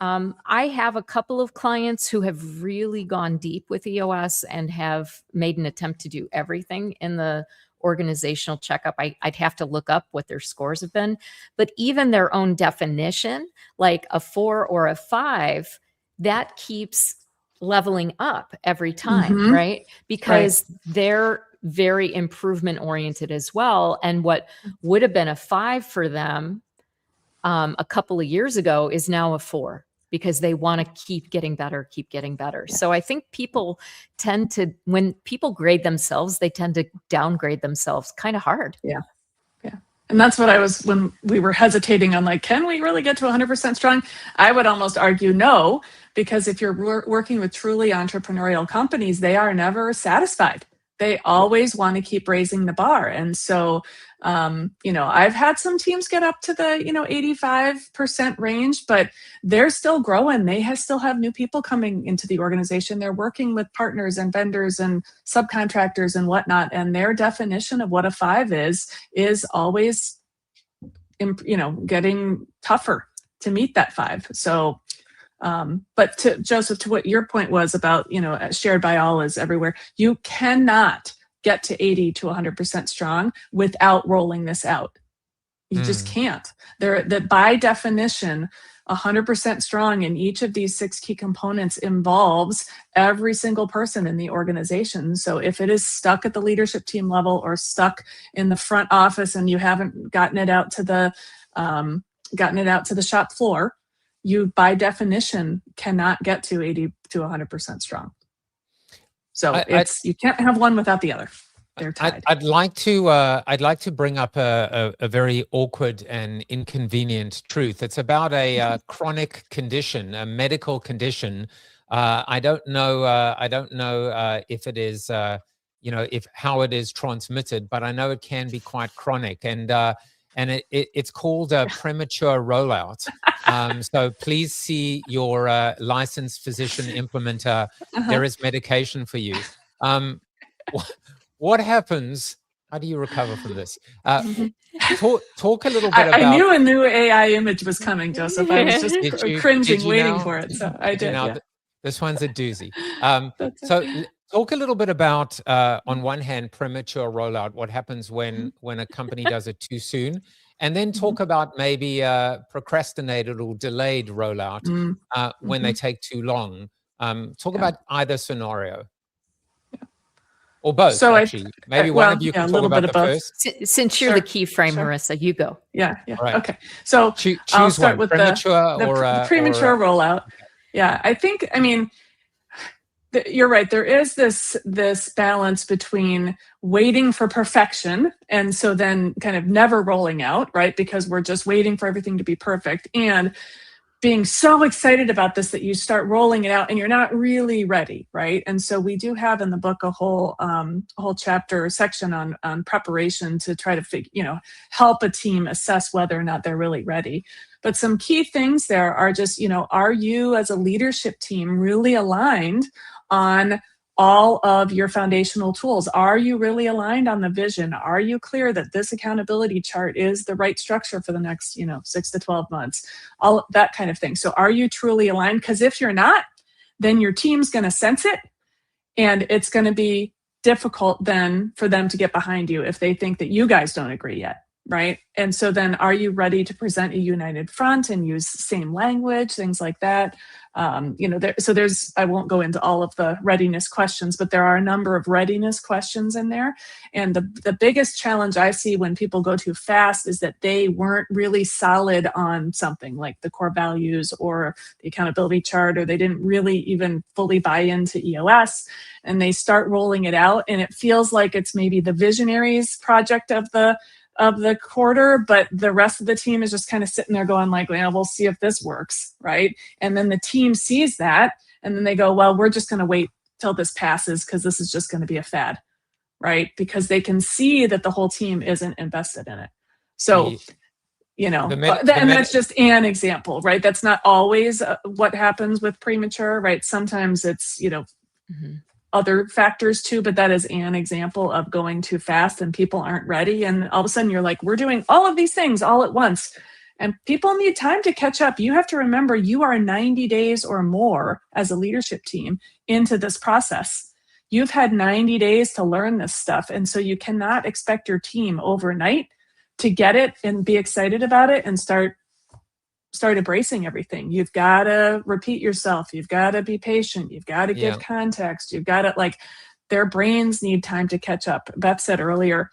I have a couple of clients who have really gone deep with EOS and have made an attempt to do everything in the organizational checkup. I'd have to look up what their scores have been, but even their own definition, like a 4 or a 5, that keeps leveling up every time, right? Because they're very improvement oriented as well. And what would have been a 5 for them a couple of years ago is now a 4, because they want to keep getting better. So I think people tend to, when people grade themselves, they tend to downgrade themselves kind of hard. Yeah. And that's what I was, when we were hesitating on like, can we really get to 100% strong? I would almost argue no, because if you're working with truly entrepreneurial companies, they are never satisfied. They always want to keep raising the bar. And so, I've had some teams get up to the, 85% range, but they're still growing. They still have new people coming into the organization. They're working with partners and vendors and subcontractors and whatnot. And their definition of what a 5 is always, getting tougher to meet that 5. So, but to Joseph, to what your point was about, shared by all is everywhere. You cannot get to 80 to 100% strong without rolling this out. You just can't. That by definition, 100% strong in each of these 6 key components involves every single person in the organization. So if it is stuck at the leadership team level or stuck in the front office and you haven't gotten it out to the shop floor, you by definition cannot get to 80 to 100% strong. So you can't have one without the other. They're tied. I'd like to bring up a very awkward and inconvenient truth. It's about a chronic condition, a medical condition. I don't know if it is if how it is transmitted, but I know it can be quite chronic, and it's called a premature rollout. So please see your licensed physician implementer. There is medication for you. What happens? How do you recover from this? Talk a little bit about. I knew a new AI image was coming, Joseph. I was just cringing, waiting for it. So I did. Yeah. This one's a doozy. So talk a little bit about, on one hand, premature rollout. What happens when a company does it too soon? And then talk about maybe procrastinated or delayed rollout when they take too long. Talk about either scenario. Or both, so actually. Maybe one of you can talk about the first. Since you're the key frame, Marisa, you go. Yeah. Right. Okay. So I'll start with the premature rollout. Yeah, you're right. There is this balance between waiting for perfection, and so then kind of never rolling out, right? Because we're just waiting for everything to be perfect, and being so excited about this that you start rolling it out and you're not really ready, right? And so we do have in the book a whole chapter section on preparation to try to help a team assess whether or not they're really ready. But some key things there are just, are you as a leadership team really aligned on all of your foundational tools? Are you really aligned on the vision? Are you clear that this accountability chart is the right structure for the next, 6 to 12 months? All that kind of thing. So are you truly aligned? Because if you're not, then your team's going to sense it, and it's going to be difficult then for them to get behind you if they think that you guys don't agree yet, right? And so then are you ready to present a united front and use same language, things like that? I won't go into all of the readiness questions, but there are a number of readiness questions in there. And the biggest challenge I see when people go too fast is that they weren't really solid on something like the core values or the accountability chart, or they didn't really even fully buy into EOS, and they start rolling it out. And it feels like it's maybe the visionaries project of the quarter, but the rest of the team is just kind of sitting there going like, well, we'll see if this works, right? And then the team sees that, and then they go, well, we're just going to wait till this passes because this is just going to be a fad, right? Because they can see that the whole team isn't invested in it. So, and that's just an example, right? That's not always what happens with premature, right? Sometimes it's, other factors too, but that is an example of going too fast and people aren't ready. And all of a sudden you're like, we're doing all of these things all at once. And people need time to catch up. You have to remember you are 90 days or more as a leadership team into this process. You've had 90 days to learn this stuff. And so you cannot expect your team overnight to get it and be excited about it and start embracing everything. You've got to repeat yourself. You've got to be patient. You've got to give context. You've got to their brains need time to catch up. Beth said earlier,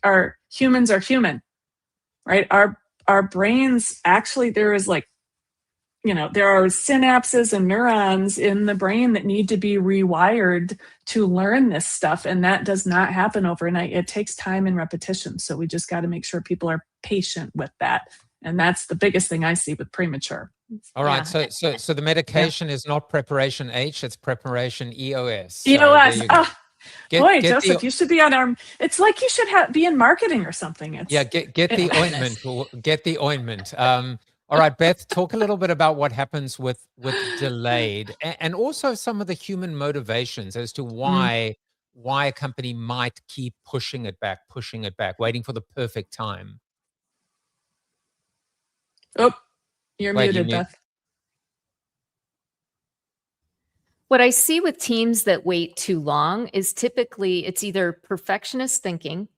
our humans are human, right? Our brains actually, there is there are synapses and neurons in the brain that need to be rewired to learn this stuff. And that does not happen overnight. It takes time and repetition. So we just got to make sure people are patient with that. And that's the biggest thing I see with premature. All right. So the medication is not preparation H, it's preparation EOS. EOS. Joseph, you should be on it's like you should be in marketing or something. Get the ointment. Get the ointment. All right, Beth, talk a little bit about what happens with delayed and also some of the human motivations as to why a company might keep pushing it back, waiting for the perfect time. Oh, you're muted, Beth. What I see with teams that wait too long is typically it's either perfectionist thinking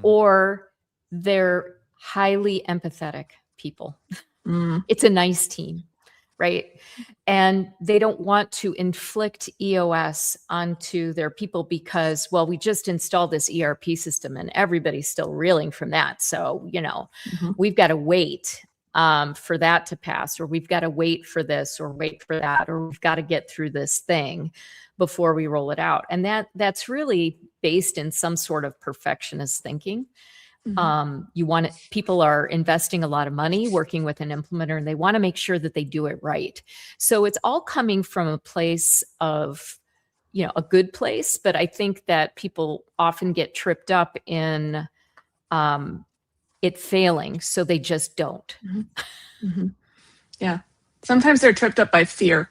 or they're highly empathetic people. It's a nice team, right? And they don't want to inflict EOS onto their people because, well, we just installed this ERP system and everybody's still reeling from that. So, we've got to wait for that to pass, or we've got to wait for this or wait for that, or we've got to get through this thing before we roll it out. And that's really based in some sort of perfectionist thinking. People are investing a lot of money working with an implementer, and they want to make sure that they do it right. So it's all coming from a place of, a good place. But I think that people often get tripped up in it failing, so they just don't. Yeah. Sometimes they're tripped up by fear,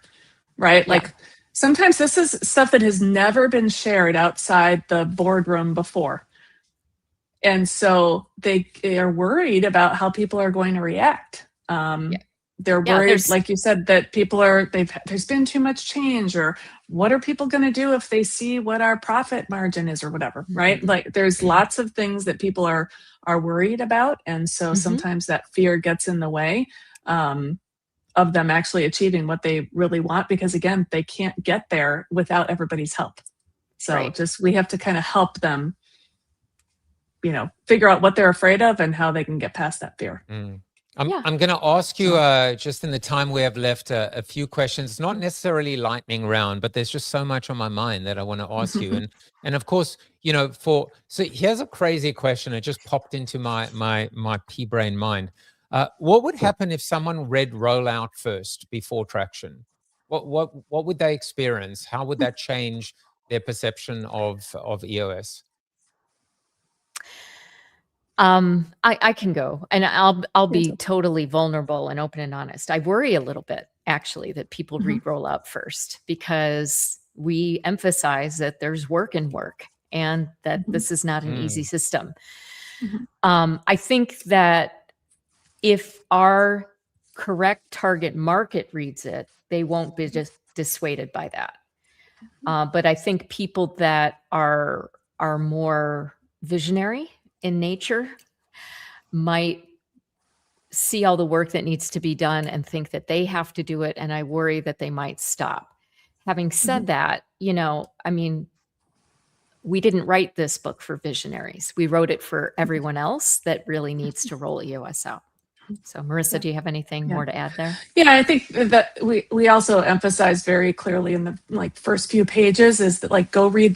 right? Yeah. Sometimes this is stuff that has never been shared outside the boardroom before. And so they are worried about how people are going to react. They're worried, like you said, that there's been too much change, or what are people going to do if they see what our profit margin is or whatever, right? There's lots of things that people are worried about. And so sometimes that fear gets in the way of them actually achieving what they really want, because again, they can't get there without everybody's help. So we have to kind of help them, figure out what they're afraid of and how they can get past that fear. I'm going to ask you, just in the time we have left, a few questions, not necessarily lightning round, but there's just so much on my mind that I want to ask you. And of course, so here's a crazy question. It just popped into my pea brain mind. What would happen if someone read Rollout first before Traction? What would they experience? How would that change their perception of EOS? I can go, and I'll be totally vulnerable and open and honest. I worry a little bit, actually, that people read Rollout first, because we emphasize that there's work in work and that this is not an easy system. I think that if our correct target market reads it, they won't be just dissuaded by that. But I think people that are more visionary in nature might see all the work that needs to be done and think that they have to do it. And I worry that they might stop. Having said that, we didn't write this book for visionaries. We wrote it for everyone else that really needs to roll EOS out. So Marisa, do you have anything more to add there? Yeah, I think that we also emphasize very clearly in the first few pages is that go read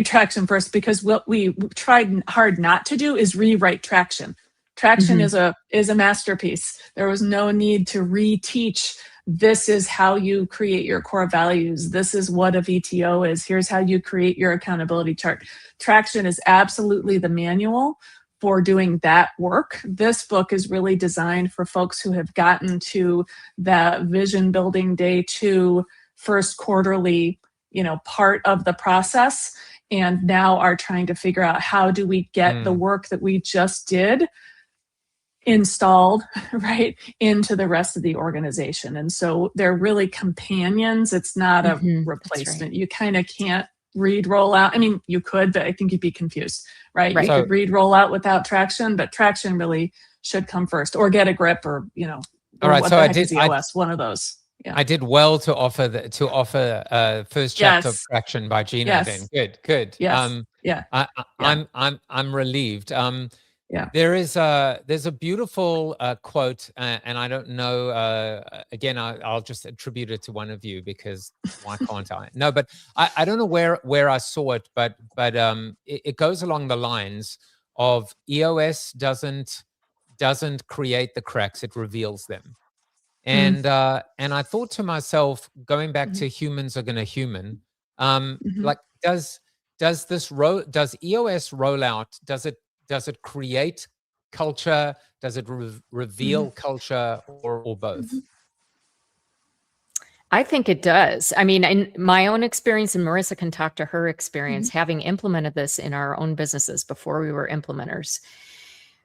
Traction first, because what we tried hard not to do is rewrite Traction. Traction is a masterpiece. There was no need to reteach. This is how you create your core values. This is what a VTO is. Here's how you create your accountability chart. Traction is absolutely the manual for doing that work. This book is really designed for folks who have gotten to that vision building day 2 first quarterly part of the process, and now are trying to figure out how do we get the work that we just did installed right into the rest of the organization. And so they're really companions. It's not a replacement. Right. You kind of can't read Rollout. I mean, you could, but I think you'd be confused, right? You could read Rollout without Traction, but Traction really should come first, or Get a Grip, or all right. So I did EOS, one of those. Yeah. I did well to offer first chapter of Traction by Gina. Yes. Then good. Yes. I'm relieved. Yeah. There's a beautiful quote, and I don't know. Again, I'll just attribute it to one of you, because why can't I? No, but I don't know where I saw it, but it goes along the lines of EOS doesn't create the cracks, it reveals them. And I thought to myself, going back to humans are going to human, like does EOS Rollout, does it create culture? Does it reveal culture, or both? I think it does. I mean, in my own experience, and Marisa can talk to her experience, having implemented this in our own businesses before we were implementers,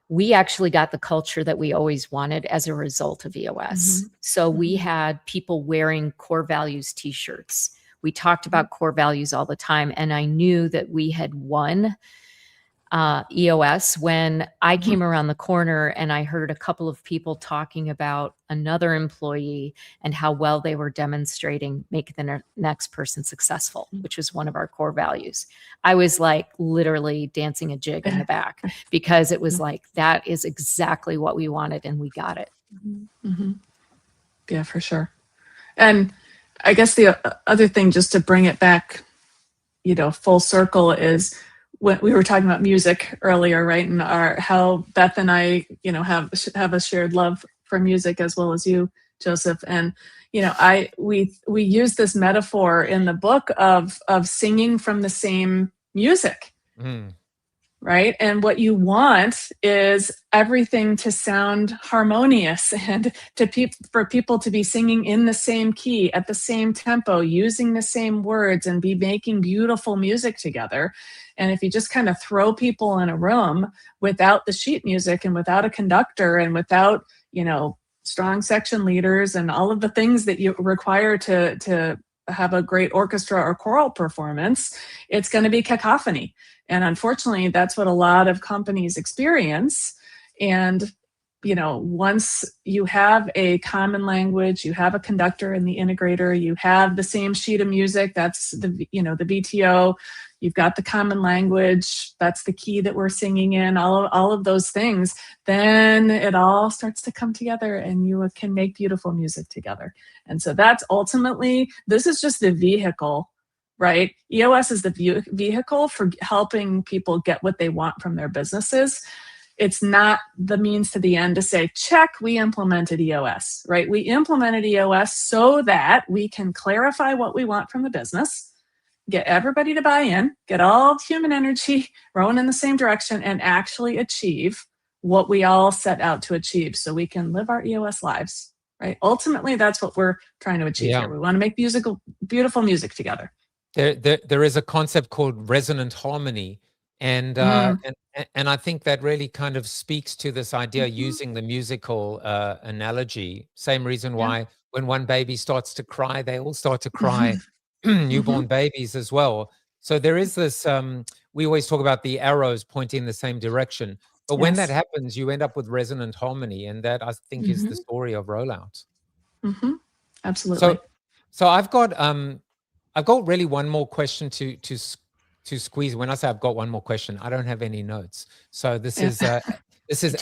we actually got the culture that we always wanted as a result of EOS. So we had people wearing core values t-shirts. We talked about core values all the time. And I knew that we had won EOS when I came around the corner and I heard a couple of people talking about another employee and how well they were demonstrating making the next person successful, which was one of our core values. I was like literally dancing a jig in the back, because it was like, that is exactly what we wanted, and we got it. Yeah, for sure. And I guess the other thing, just to bring it back, full circle, is when we were talking about music earlier, right? And how Beth and I, have a shared love for music, as well as you, Joseph. And we use this metaphor in the book of singing from the same music, right? And what you want is everything to sound harmonious, and for people to be singing in the same key, at the same tempo, using the same words, and be making beautiful music together. And if you just kind of throw people in a room without the sheet music, and without a conductor, and without, strong section leaders, and all of the things that you require to have a great orchestra or choral performance, it's going to be cacophony. And unfortunately, that's what a lot of companies experience. And once you have a common language, you have a conductor and the integrator, you have the same sheet of music, that's the BTO, you've got the common language, that's the key that we're singing in, all of those things, then it all starts to come together, and you can make beautiful music together. And so that's ultimately, this is just the vehicle, right? EOS is the vehicle for helping people get what they want from their businesses. It's not the means to the end to say, check, we implemented EOS, right? We implemented EOS so that we can clarify what we want from the business, get everybody to buy in, get all human energy rowing in the same direction, and actually achieve what we all set out to achieve, so we can live our EOS lives, right? Ultimately, that's what we're trying to achieve here. We want to make beautiful music together. There is a concept called resonant harmony. And I think that really kind of speaks to this idea, using the musical analogy. Same reason why when one baby starts to cry, they all start to cry, newborn babies as well. So there is this, we always talk about the arrows pointing in the same direction. But when that happens, you end up with resonant harmony. And that, I think, is the story of Rollout. Absolutely. So I've got really one more question to squeeze. When I say I've got one more question, I don't have any notes. So this is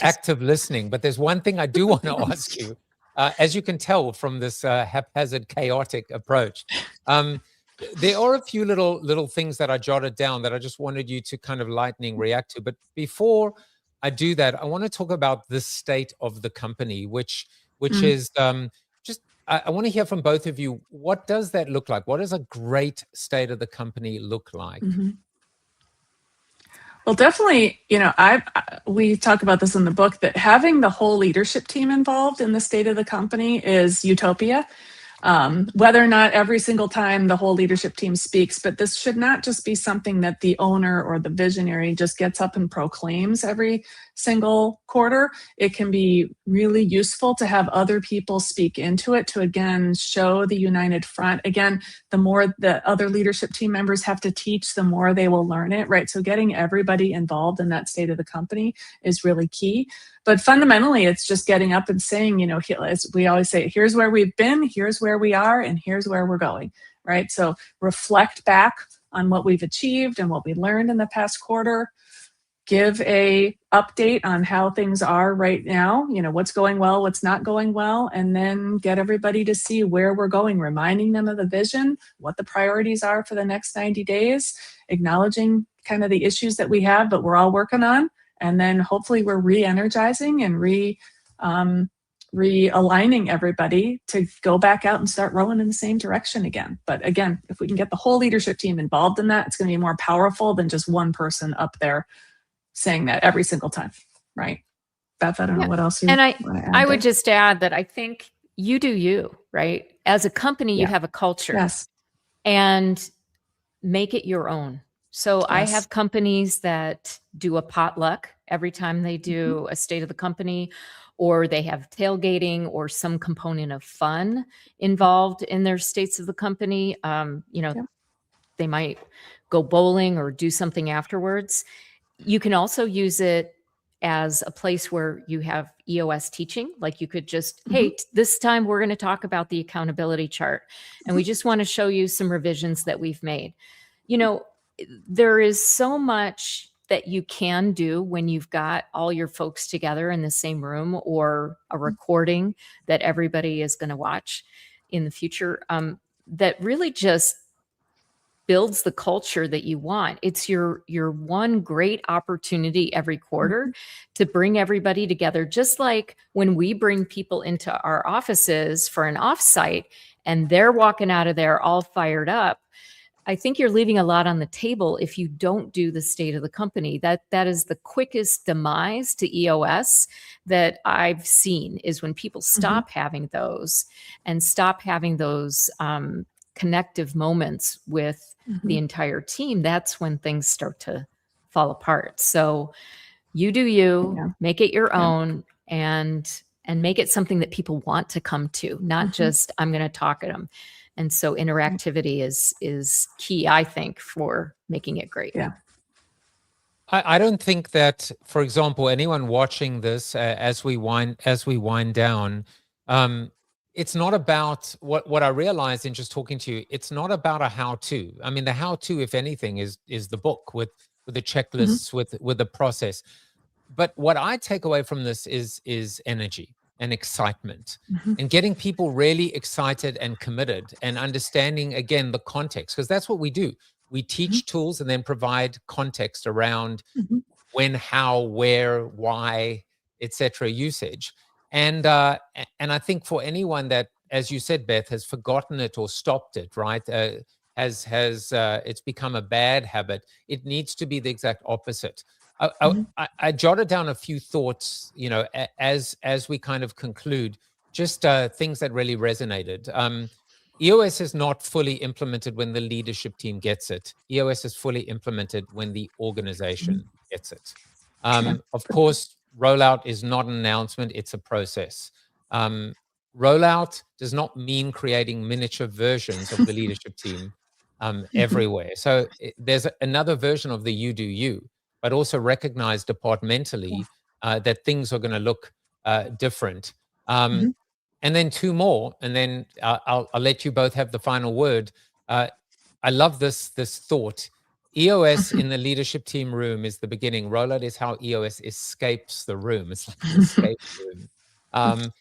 active listening. But there's one thing I do want to ask you. As you can tell from this haphazard, chaotic approach, there are a few little things that I jotted down that I just wanted you to kind of lightning react to. But before I do that, I want to talk about the state of the company, which is just, I want to hear from both of you. What does that look like? What does a great state of the company look like? Well, definitely, we talk about this in the book, that having the whole leadership team involved in the state of the company is utopia. whether or not every single time the whole leadership team speaks, but this should not just be something that the owner or the visionary just gets up and proclaims every single quarter. It can be really useful to have other people speak into it to, again, show the united front. Again, the more the other leadership team members have to teach, the more they will learn it, right? So getting everybody involved in that state of the company is really key. But fundamentally, it's just getting up and saying, as we always say, here's where we've been, here's where we are, and here's where we're going, right? So reflect back on what we've achieved and what we learned in the past quarter. Give a update on how things are right now, what's going well, what's not going well, and then get everybody to see where we're going, reminding them of the vision, what the priorities are for the next 90 days, acknowledging kind of the issues that we have, but we're all working on. And then hopefully we're re-energizing and realigning everybody to go back out and start rowing in the same direction again. But again, if we can get the whole leadership team involved in that, it's going to be more powerful than just one person up there saying that every single time, right? Beth, I don't know what else you and want to add. I would just add that I think you do you, right? As a company, you have a culture. Yes. And make it your own. So I have companies that do a potluck every time they do a state of the company, or they have tailgating or some component of fun involved in their states of the company. They might go bowling or do something afterwards. You can also use it as a place where you have EOS teaching. Like you could just, hey, this time we're going to talk about the accountability chart. And we just want to show you some revisions that we've made. There is so much that you can do when you've got all your folks together in the same room, or a recording that everybody is going to watch in the future, that really just builds the culture that you want. It's your one great opportunity every quarter to bring everybody together. Just like when we bring people into our offices for an offsite and they're walking out of there all fired up, I think you're leaving a lot on the table if you don't do the state of the company. That is the quickest demise to EOS that I've seen, is when people stop having those and stop having those connective moments with the entire team. That's when things start to fall apart. So you do you, make it your own, and make it something that people want to come to, not just I'm going to talk at them. And so interactivity is key, I think, for making it great. Yeah. I don't think that, for example, anyone watching this as we wind down, it's not about what I realized in just talking to you. It's not about a how-to. I mean, the how-to, if anything, is the book with the checklists, with the process. But what I take away from this is energy and excitement, and getting people really excited and committed, and understanding, again, the context, because that's what we do. We teach tools and then provide context around when, how, where, why, etc. usage. And I think for anyone that, as you said, Beth, has forgotten it or stopped it, right? Has it's become a bad habit. It needs to be the exact opposite. I jotted down a few thoughts, as we kind of conclude, just things that really resonated. EOS is not fully implemented when the leadership team gets it. EOS is fully implemented when the organization gets it. Of course, rollout is not an announcement, it's a process. Rollout does not mean creating miniature versions of the leadership team everywhere. So there's another version of the you do you, but also recognize departmentally that things are going to look different. And then two more, and then I'll let you both have the final word. I love this thought. EOS in the leadership team room is the beginning. Rollout is how EOS escapes the room. It's like an escape room.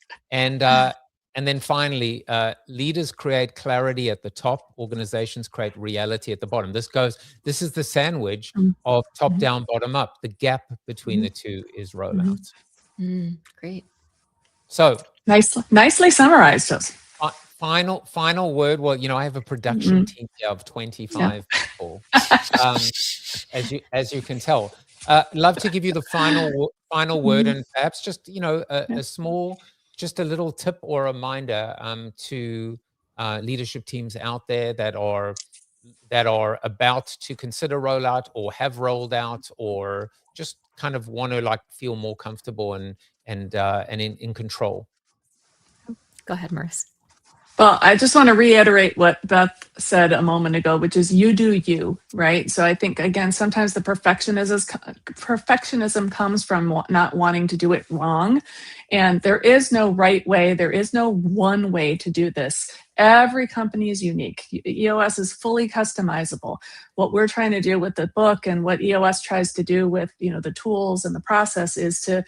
And then finally, leaders create clarity at the top. Organizations create reality at the bottom. This is the sandwich of top down, bottom up. The gap between the two is rollout. Great. So nicely summarized, Joseph. Final word. Well, I have a production team here of 25 people, as you can tell. Love to give you the final word, and perhaps just a small, just a little tip or reminder to leadership teams out there that are about to consider rollout or have rolled out or just kind of want to like feel more comfortable and in control? Go ahead, Marisa. Well, I just want to reiterate what Beth said a moment ago, which is you do you, right? So I think, again, sometimes the perfectionism comes from not wanting to do it wrong. And there is no right way. There is no one way to do this. Every company is unique. EOS is fully customizable. What we're trying to do with the book and what EOS tries to do with, the tools and the process is to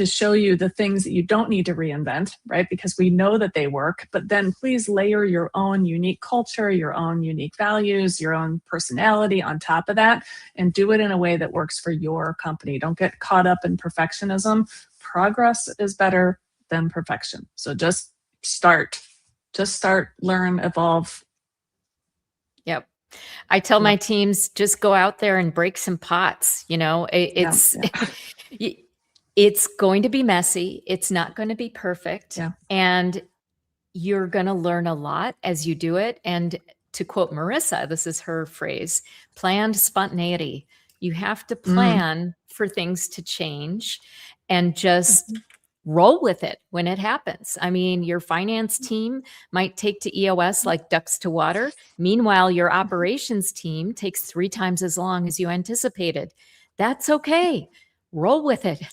show you the things that you don't need to reinvent, right? Because we know that they work, but then please layer your own unique culture, your own unique values, your own personality on top of that, and do it in a way that works for your company. Don't get caught up in perfectionism. Progress is better than perfection. So just start, learn, evolve. Yep. I tell my teams, just go out there and break some pots. It's going to be messy. It's not going to be perfect. Yeah. And you're going to learn a lot as you do it. And to quote Marisa, this is her phrase, planned spontaneity. You have to plan for things to change and just roll with it when it happens. I mean, your finance team might take to EOS like ducks to water. Meanwhile, your operations team takes 3 times as long as you anticipated. That's okay. Roll with it.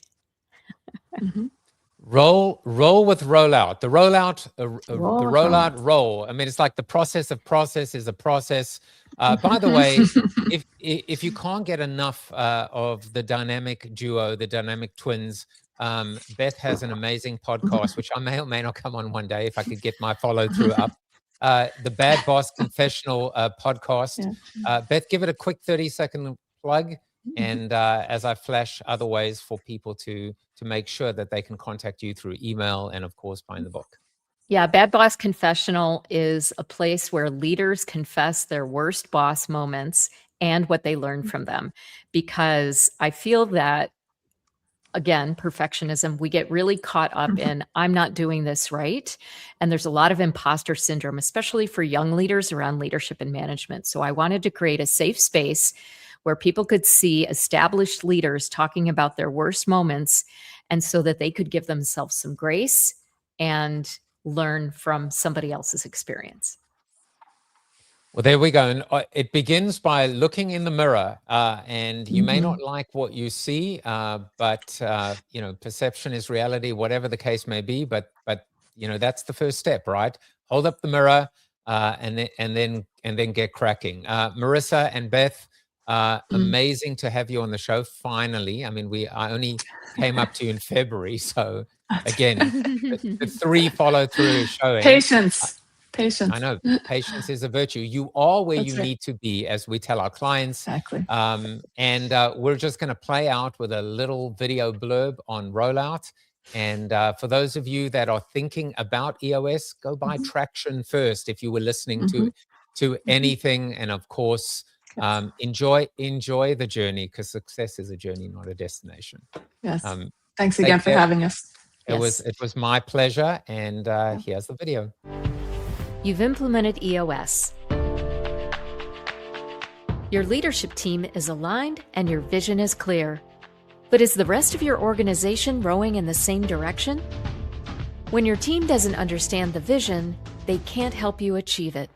Roll with rollout. The rollout roll. I mean, it's like the process of process is a process. By the way, if you can't get enough of the dynamic duo, the dynamic twins, Beth has an amazing podcast, which I may or may not come on one day if I could get my follow through up. The Bad Boss Confessional podcast. Yeah. Beth, give it a quick 30-second plug. And as I flash other ways for people to make sure that they can contact you through email and, of course, find the book. Yeah, Bad Boss Confessional is a place where leaders confess their worst boss moments and what they learned from them. Because I feel that, again, perfectionism, we get really caught up in, I'm not doing this right. And there's a lot of imposter syndrome, especially for young leaders around leadership and management. So I wanted to create a safe space where people could see established leaders talking about their worst moments, and so that they could give themselves some grace and learn from somebody else's experience. Well, there we go. And it begins by looking in the mirror, and you may not like what you see, but perception is reality, whatever the case may be. But that's the first step, right? Hold up the mirror, and then get cracking. Marisa and Beth, amazing to have you on the show. Finally, I mean, I only came up to you in February, so again, the 3 follow through is showing. Patience. I know patience is a virtue. You are where you need to be, as we tell our clients. Exactly. And we're just going to play out with a little video blurb on Rollout. And for those of you that are thinking about EOS, go buy Traction first if you were listening to anything, and of course. Enjoy the journey, because success is a journey, not a destination. Yes. Thanks again for having us. It was my pleasure. And here's the video. You've implemented EOS. Your leadership team is aligned and your vision is clear. But is the rest of your organization rowing in the same direction? When your team doesn't understand the vision, they can't help you achieve it.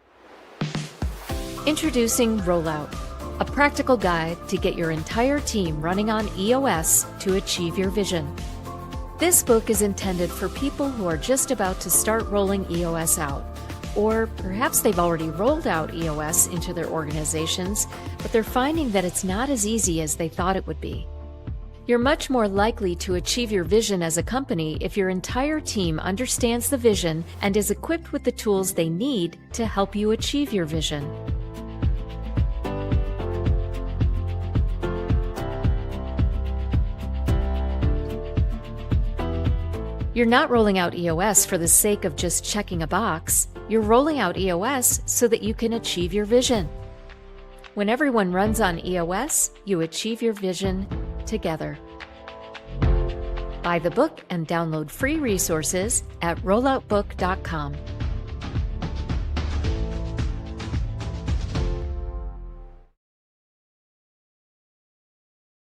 Introducing Rollout, a practical guide to get your entire team running on EOS to achieve your vision. This book is intended for people who are just about to start rolling EOS out, or perhaps they've already rolled out EOS into their organizations, but they're finding that it's not as easy as they thought it would be. You're much more likely to achieve your vision as a company if your entire team understands the vision and is equipped with the tools they need to help you achieve your vision. You're not rolling out EOS for the sake of just checking a box. You're rolling out EOS so that you can achieve your vision. When everyone runs on EOS, you achieve your vision together. Buy the book and download free resources at rolloutbook.com.